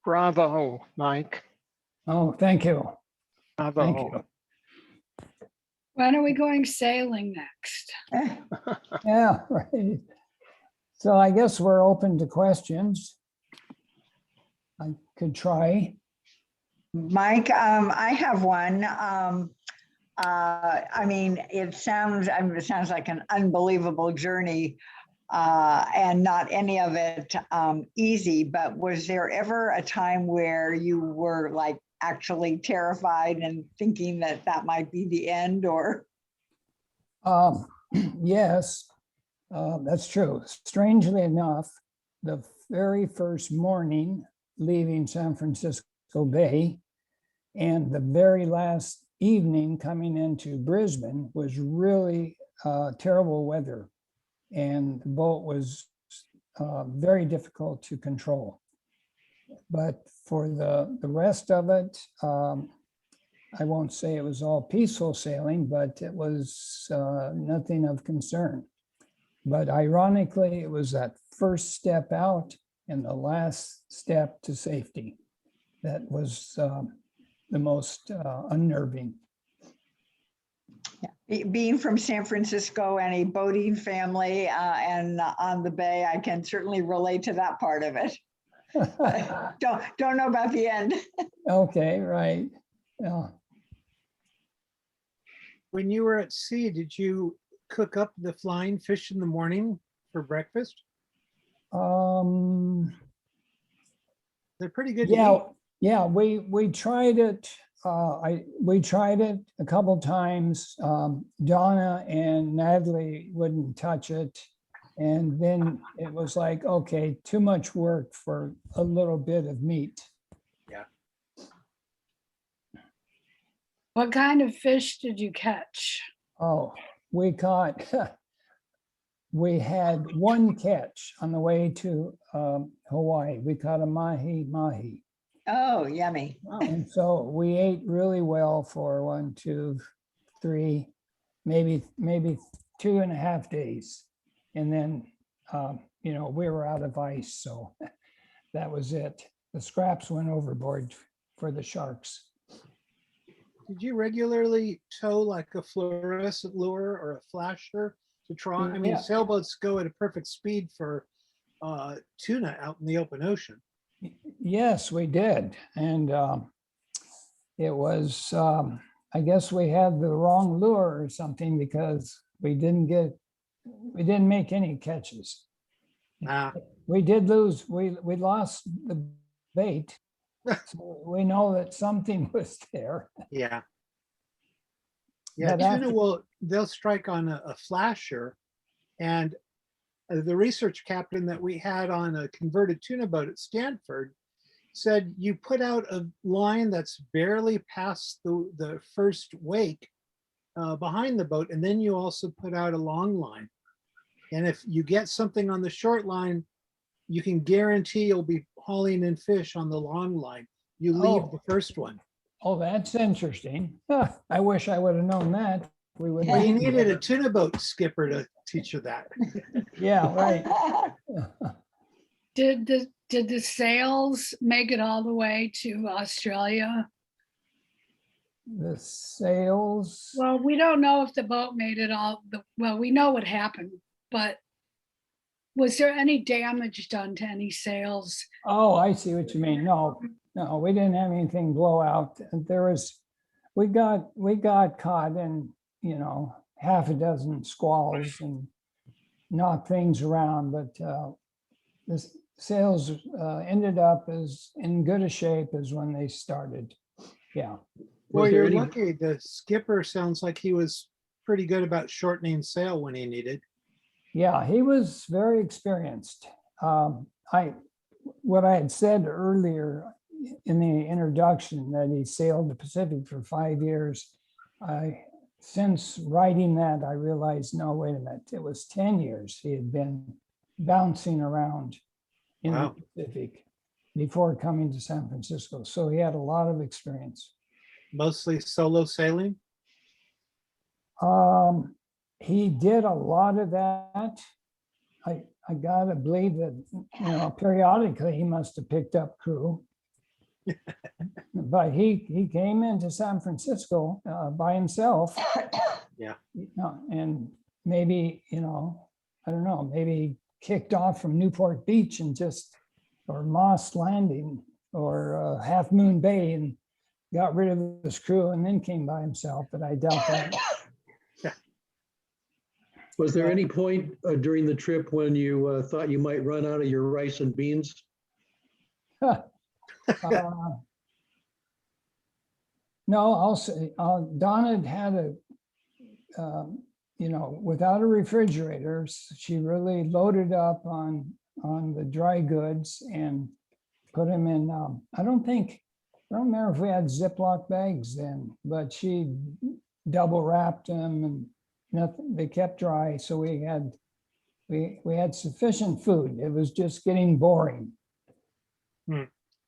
Bravo, Mike. Oh, thank you. Bravo. Thank you. When are we going sailing next? Yeah, right. So I guess we're open to questions. I could try. Mike, I have one. I mean, it sounds like an unbelievable journey, and not any of it easy, but was there ever a time where you were like actually terrified and thinking that that might be the end, or? Yes, that's true. Strangely enough, the very first morning leaving San Francisco Bay and the very last evening coming into Brisbane was really terrible weather, and the boat was very difficult to control. But for the rest of it, I won't say it was all peaceful sailing, but it was nothing of concern. But ironically, it was that first step out and the last step to safety that was the most unnerving. Yeah. Being from San Francisco and a boating family and on the bay, I can certainly relate to that part of it. Don't know about the end. Okay, right. Yeah. When you were at sea, did you cook up the flying fish in the morning for breakfast? They're pretty good to eat. Yeah, we tried it. We tried it a couple times. Donna and Natalie wouldn't touch it. And then it was like, okay, too much work for a little bit of meat. Yeah. What kind of fish did you catch? Oh, we caught we had one catch on the way to Hawaii. We caught a mahi. Oh, yummy. And so we ate really well for 1, 2, 3, maybe 2.5 days. And then, you know, we were out of ice, so that was it. The scraps went overboard for the sharks. Did you regularly tow like a fluorescent lure or a flasher to try? I mean, Yeah. sailboats go at a perfect speed for tuna out in the open ocean. Yes, we did. And it was, I guess we had the wrong lure or something because we didn't make any catches. Ah, We did lose, we lost the bait. So we know that something was there. yeah. Yeah, But after- they'll strike on a flasher. And the research captain that we had on a converted tuna boat at Stanford said you put out a line that's barely past the first wake behind the boat, and then you also put out a long line. And if you get something on the short line, you can guarantee you'll be hauling in fish on the long line. You leave Oh. the first one. Oh, that's interesting. Huh, I wish I would have known that. We would. Well, you needed a tuna boat skipper to teach you that. Yeah, right. Did the sails make it all the way to Australia? The sails. Well, we don't know if the boat made it all, well, we know what happened, but was there any damage done to any sails? Oh, I see what you mean. No, we didn't have anything blow out. We got caught in, you know, half a dozen squalls and knocked things around, but the sails ended up as in good a shape as when they started. Yeah. Well, Was there you're any- lucky. The skipper sounds like he was pretty good about shortening sail when he needed. Yeah, he was very experienced. What I had said earlier in the introduction that he sailed the Pacific for 5 years. Since writing that, I realized, no, wait a minute, it was 10 years he had been bouncing around in Wow. the Pacific before coming to San Francisco. So he had a lot of experience. Mostly solo sailing. He did a lot of that. I gotta believe that, you know, periodically he must have picked up crew. But he came into San Francisco by himself. Yeah. And maybe, you know, I don't know, maybe he kicked off from Newport Beach and just, or Moss Landing or Half Moon Bay and got rid of his crew and then came by himself, but I doubt that. Was there any point during the trip when you thought you might run out of your rice and beans? No, I'll say, Donna had you know, without a refrigerator, she really loaded up on the dry goods and put them in, I don't remember if we had Ziploc bags then, but she double wrapped them and nothing, they kept dry. So we had sufficient food. It was just getting boring. Hmm.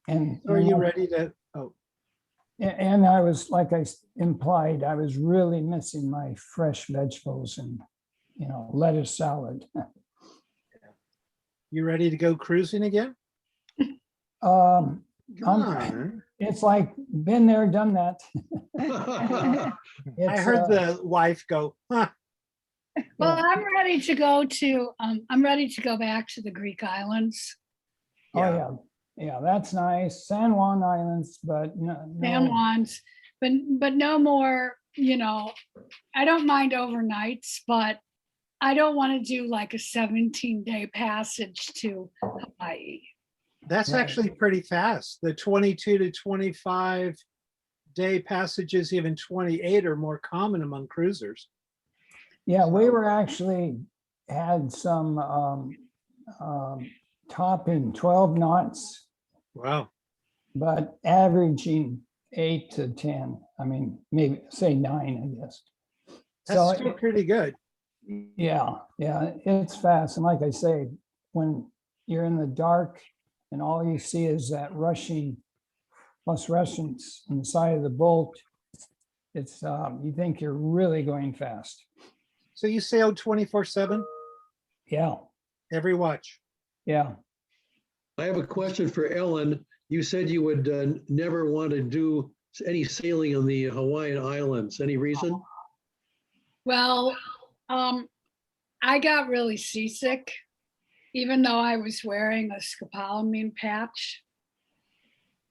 And Are you ready to? Oh, and I was, like I implied, I was really missing my fresh vegetables and, you know, lettuce salad. you ready to go cruising again? Um, Come on. It's like, been there, done that. I It's, heard the wife go, huh. Well, I'm ready to go back to the Greek islands. Oh, yeah, that's nice. San Juan Islands, but no. San Juan's, but no more, you know, I don't mind overnights, but I don't want to do like a 17-day passage to Hawaii. That's Right. actually pretty fast. The 22 to 25 day passages, even 28 are more common among cruisers. Yeah, we were actually had some topping 12 knots, Wow. but averaging 8 to 10. I mean, maybe say 9, I guess. That's So still pretty good. Yeah, it's fast. And like I say, when you're in the dark and all you see is that rushing phosphorescence on the side of the boat, it's, you think you're really going fast. So you sailed 24/7 Yeah, every watch? yeah. I have a question for Ellen. You said you would never want to do any sailing on the Hawaiian Islands. Any reason? Well, I got really seasick, even though I was wearing a scopolamine patch.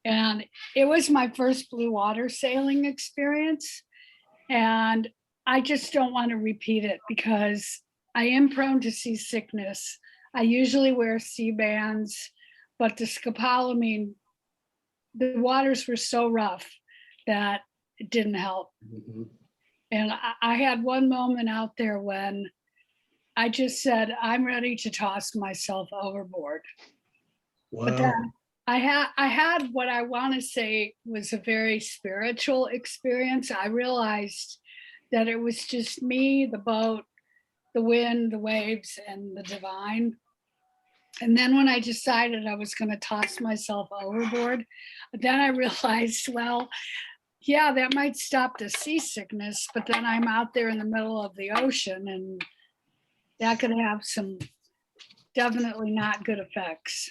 And it was my first blue water sailing experience. And I just don't want to repeat it because I am prone to seasickness. I usually wear sea bands, but the scopolamine, the waters were so rough that it didn't help. Mhm. And I had one moment out there when I just said, I'm ready to toss myself overboard. But Wow. then I had what I want to say was a very spiritual experience. I realized that it was just me, the boat, the wind, the waves, and the divine. And then when I decided I was going to toss myself overboard, then I realized, well, yeah, that might stop the seasickness, but then I'm out there in the middle of the ocean and that could have some definitely not good effects.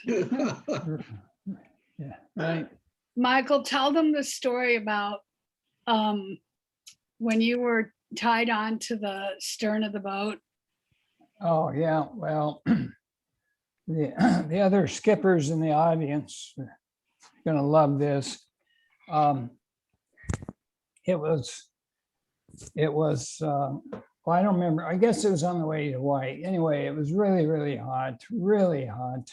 Yeah, right. Michael, tell them the story about when you were tied on to the stern of the boat. Oh, yeah, well, the other skippers in the audience are gonna love this. It was, well, I don't remember, I guess it was on the way to Hawaii. Anyway, it was really, really hot, really hot.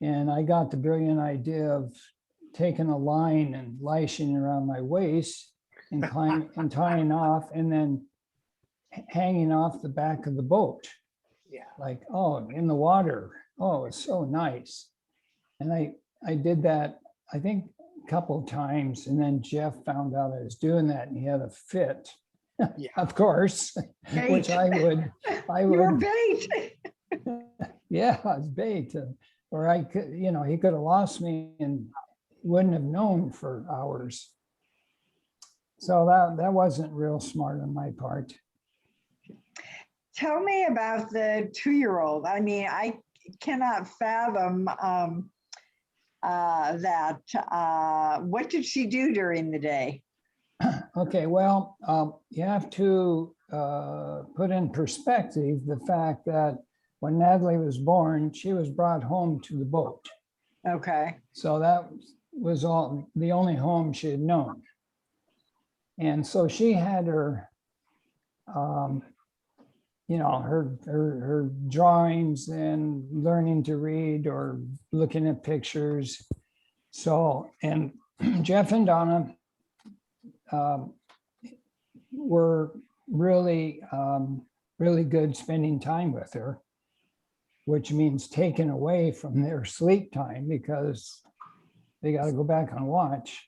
And I got the brilliant idea of taking a line and lashing around my waist and tying off and then hanging off the back of the boat. Yeah. Like, oh, in the water. Oh, it's so nice. And I did that, I think, a couple of times. And then Jeff found out I was doing that and he had a fit. Yeah. Of course, which I would, You're bait. yeah, it's bait. Or I could, you know, he could have lost me and wouldn't have known for hours. So that wasn't real smart on my part. Tell me about the 2-year-old. I mean, I cannot fathom that. What did she do during the day? Okay, well, you have to put in perspective the fact that when Natalie was born, she was brought home to the boat. Okay. So that was the only home she had known. And so she had her, you know, her drawings and learning to read or looking at pictures. So, and Jeff and Donna were really, really good spending time with her, which means taken away from their sleep time because they got to go back on watch.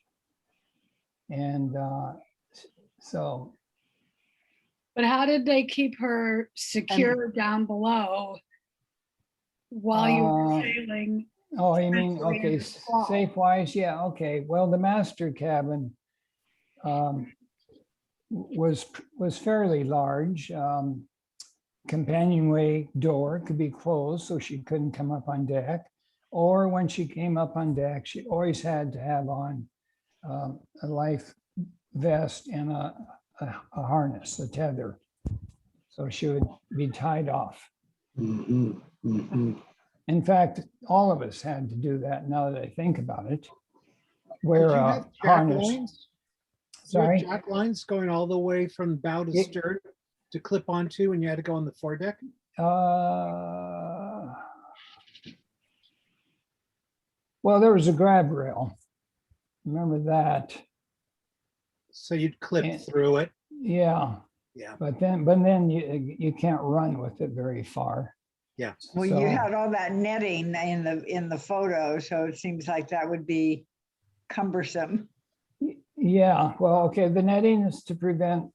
And so. But how did they keep her secure down below while you were sailing? Oh, you mean, Especially in okay, the fall. safe wise, yeah, okay. Well, the master cabin was fairly large. Companionway door could be closed, so she couldn't come up on deck. Or when she came up on deck, she always had to have on a life vest and a harness, a tether. So she would be tied off. Mhm, mhm. In fact, all of us had to do that now that I think about it. Did Wear you a have jack harness. lines? Sorry? Jack lines going all the way from bow to Yeah. stern to clip onto, and you had to go on the foredeck? Well, there was a grab rail. Remember that? So you'd clip Yeah. through it. Yeah. Yeah. But then you can't run with it very far. Yeah. Well, So- you had all that netting in the photo, so it seems like that would be cumbersome. Yeah, well, okay, the netting is to prevent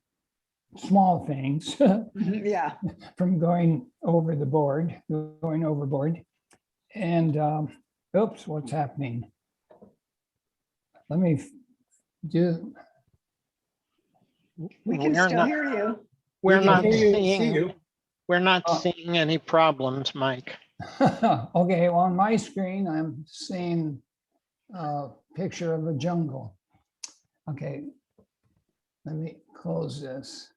small things Yeah. from going overboard. And oops, what's happening? Let me do. We can We're still not, hear you. we're We not can hear you, see seeing, you. we're not Oh. seeing any problems, Mike. Okay, well, on my screen, I'm seeing a picture of a jungle. Okay, let me close this.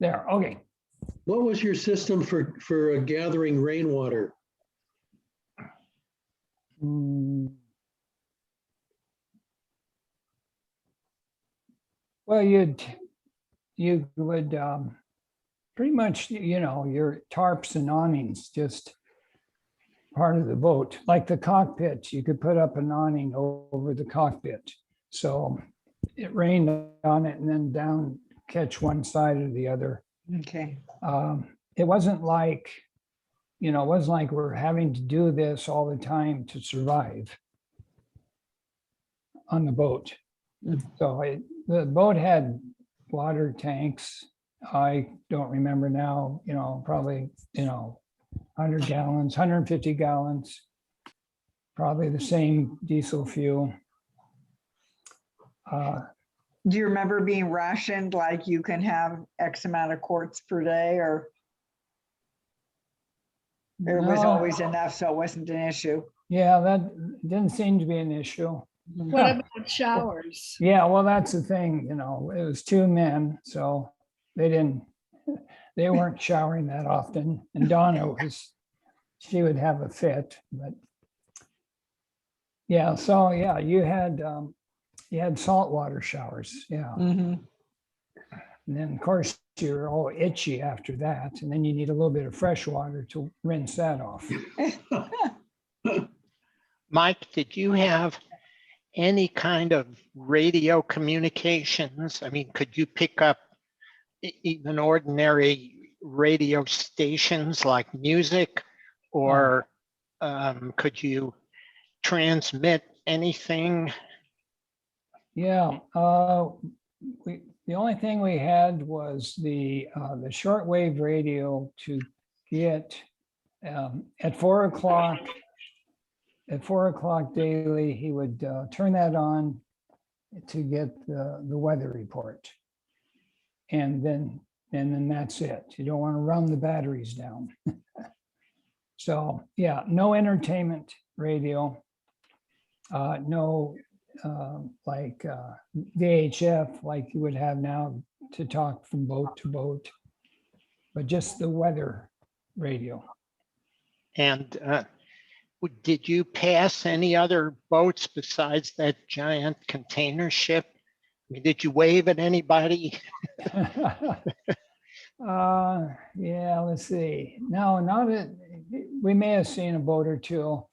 There, okay. What was your system for gathering rainwater? Mm. Well, you would pretty much, your tarps and awnings, just part of the boat, like the cockpit, you could put up an awning over the cockpit. So it rained on it and then down, catch one side or the other. Okay. It wasn't like, we're having to do this all the time to survive on the boat. So the boat had water tanks. I don't remember now, probably, 100 gallons, 150 gallons, probably the same diesel fuel. Do you remember being rationed, like you can have X amount of quarts per day, or it was No, always enough, so it wasn't an issue? yeah, that didn't seem to be an issue. What about showers? Yeah, well, that's the thing, it was two men, so they weren't showering that often. And Donna she would have a fit, but yeah, so yeah, you had saltwater showers, yeah. Mhm. And then of course you're all itchy after that, and then you need a little bit of fresh water to rinse that off. Mike, did you have any kind of radio communications? I mean, could you pick up even ordinary radio stations like music, or could you transmit anything? Yeah, the only thing we had was the shortwave radio to get at 4 o'clock. At 4 o'clock daily, he would turn that on to get the weather report, and then that's it. You don't want to run the batteries down. So yeah, no entertainment radio, no like VHF like you would have now to talk from boat to boat, but just the weather radio. And did you pass any other boats besides that giant container ship? I mean, did you wave at anybody? Yeah, let's see. No, not that we may have seen a boat or two.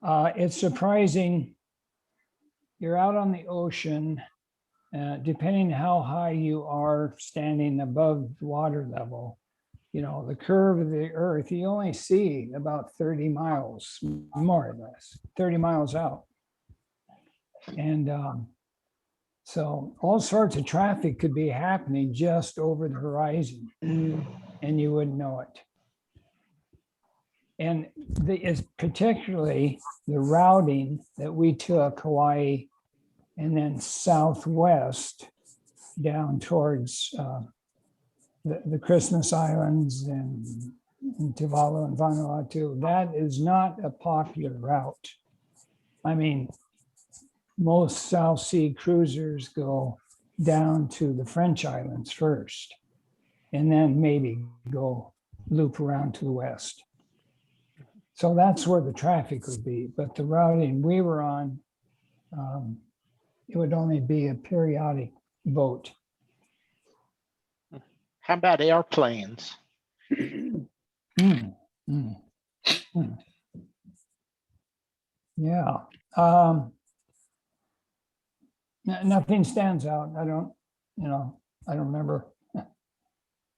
It's surprising. You're out on the ocean, depending how high you are standing above water level, the curve of the earth, you only see about 30 miles, more or less, 30 miles out. And so all sorts of traffic could be happening just over the horizon, and you wouldn't know it. And it's particularly the routing that we took Hawaii and then southwest down towards the Christmas Islands and Tuvalu and Vanuatu. That is not a popular route. I mean, most South Sea cruisers go down to the French Islands first, and then maybe go loop around to the west. So that's where the traffic would be. But the routing we were on, it would only be a periodic boat. How about airplanes? Yeah. Nothing stands out. I don't remember.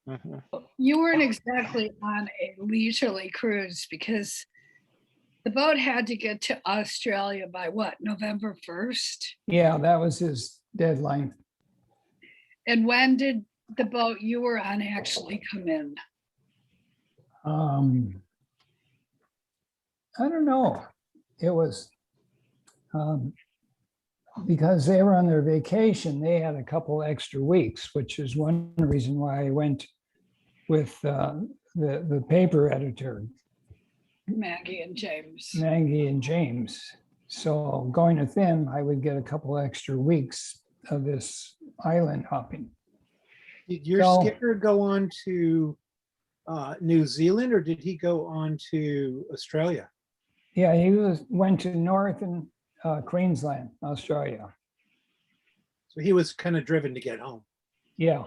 Mhm. You weren't exactly on a leisurely cruise because the boat had to get to Australia by what, November 1st? Yeah, that was his deadline. And when did the boat you were on actually come in? I don't know. It was because they were on their vacation, they had a couple extra weeks, which is one reason why I went with the paper editor, Maggie and James. Maggie and James. So going with them, I would get a couple extra weeks of this island hopping. Did your So- skipper go on to New Zealand, or did he go on to Australia? Yeah, went to Northern Queensland, Australia. So he was kind of driven to get home. Yeah,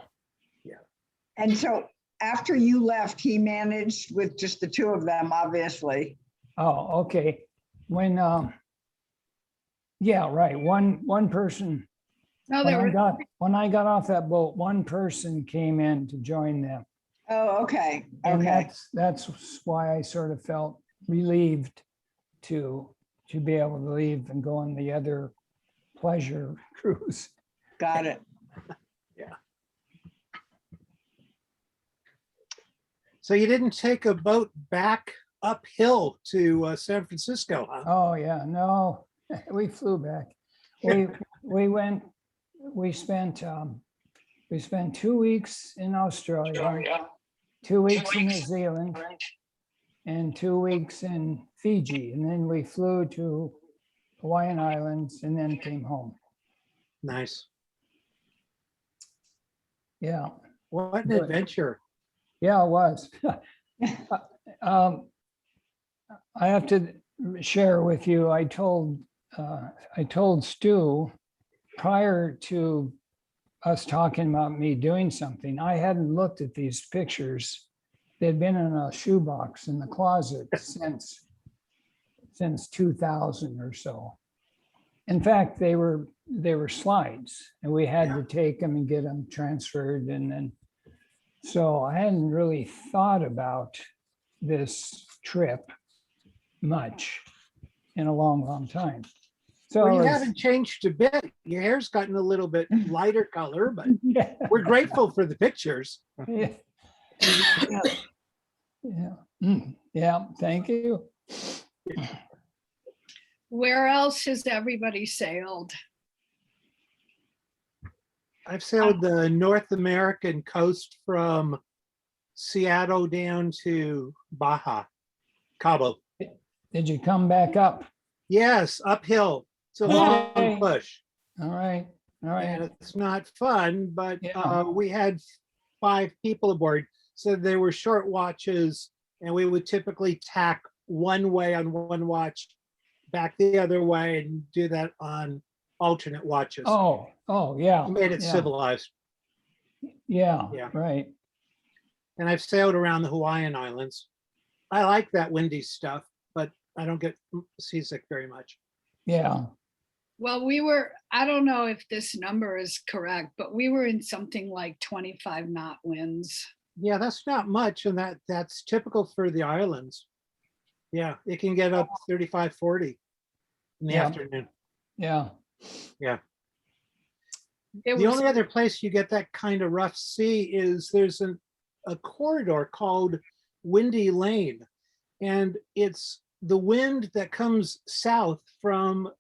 And so after you left, he managed with just the two of them, obviously. oh, okay. When, yeah, right, one person, No, when there I were, got, when I got off that boat, one person came in to join them. Oh, okay, And okay. that's why I sort of felt relieved to be able to leave and go on the other pleasure cruise. Got it. So you didn't take a boat back uphill to San Francisco, huh? Oh, yeah, no, we flew back. We went, we spent 2 weeks in Australia, 2 weeks in New Zealand, and 2 weeks in Fiji. And then we flew to Hawaiian Islands and then came home. Nice. Yeah, What an Good. adventure. yeah, it was. I have to share with you, I told Stu prior to us talking about me doing something, I hadn't looked at these pictures. They'd been in a shoebox in the closet since 2000 or so. In fact, they were slides and we had to take them and get them transferred. And then, so I hadn't really thought about this trip much in a long, long time. So Well, it you was- haven't changed a bit. Your hair's gotten a little bit lighter color, but yeah, we're grateful for the pictures. yeah, yeah, yeah, thank you. where else has everybody sailed? I've sailed the North American coast from Seattle down to Baja, Cabo. Did you come back up? Yes, uphill. It's a long Yay. push. All right, all And right. it's not fun, but Yeah. we had 5 people aboard. So they were short watches, and we would typically tack one way on one watch, back the other way, and do that on alternate watches. Oh, yeah. We made it yeah, civilized. Yeah, Yeah. right. And I've sailed around the Hawaiian Islands. I like that windy stuff, but I don't get seasick very much. Yeah, Well, I don't know if this number is correct, but we were in something like 25 knot winds. Yeah, that's not much, and that's typical for the islands. Yeah, it can get up 35, 40 in the Yeah. afternoon. yeah. It The was, only other place you get that kind of rough sea is there's a corridor called Windy Lane. And it's the wind that comes south from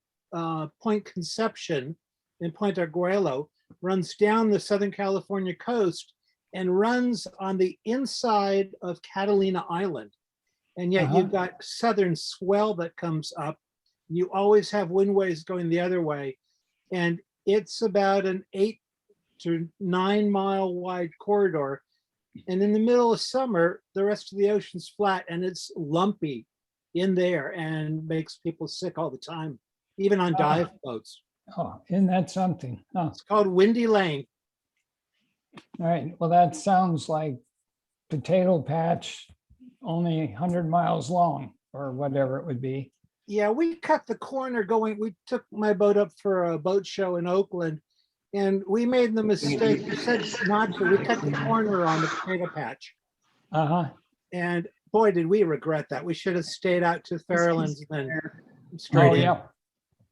Point Conception in Point Arguello, runs down the Southern California coast and runs on the inside of Catalina Island. And yet you've got southern swell that comes up. You always have windways going the other way. And it's about an 8 to 9 mile wide corridor. And in the middle of summer, the rest of the ocean's flat and it's lumpy in there and makes people sick all the time, even on dive boats. Oh, isn't that something? Oh, It's called Windy Lane. all right. Well, that sounds like Potato Patch, only 100 miles long or whatever it would be. Yeah, we cut the corner going. We took my boat up for a boat show in Oakland and we made the mistake. We said not to. We cut the corner on the Potato Patch. Uh-huh. And boy, did we regret that. We should have stayed out to Fairlands and then Oh, straight in. yeah,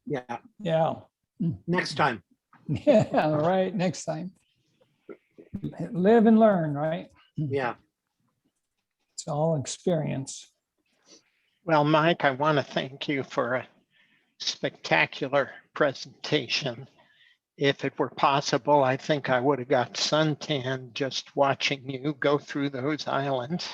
Yeah, yeah. next time. Yeah, all right, next time. live and learn, right? Yeah. It's all experience. Well, Mike, I want to thank you for a spectacular presentation. If it were possible, I think I would have got suntan just watching you go through those islands.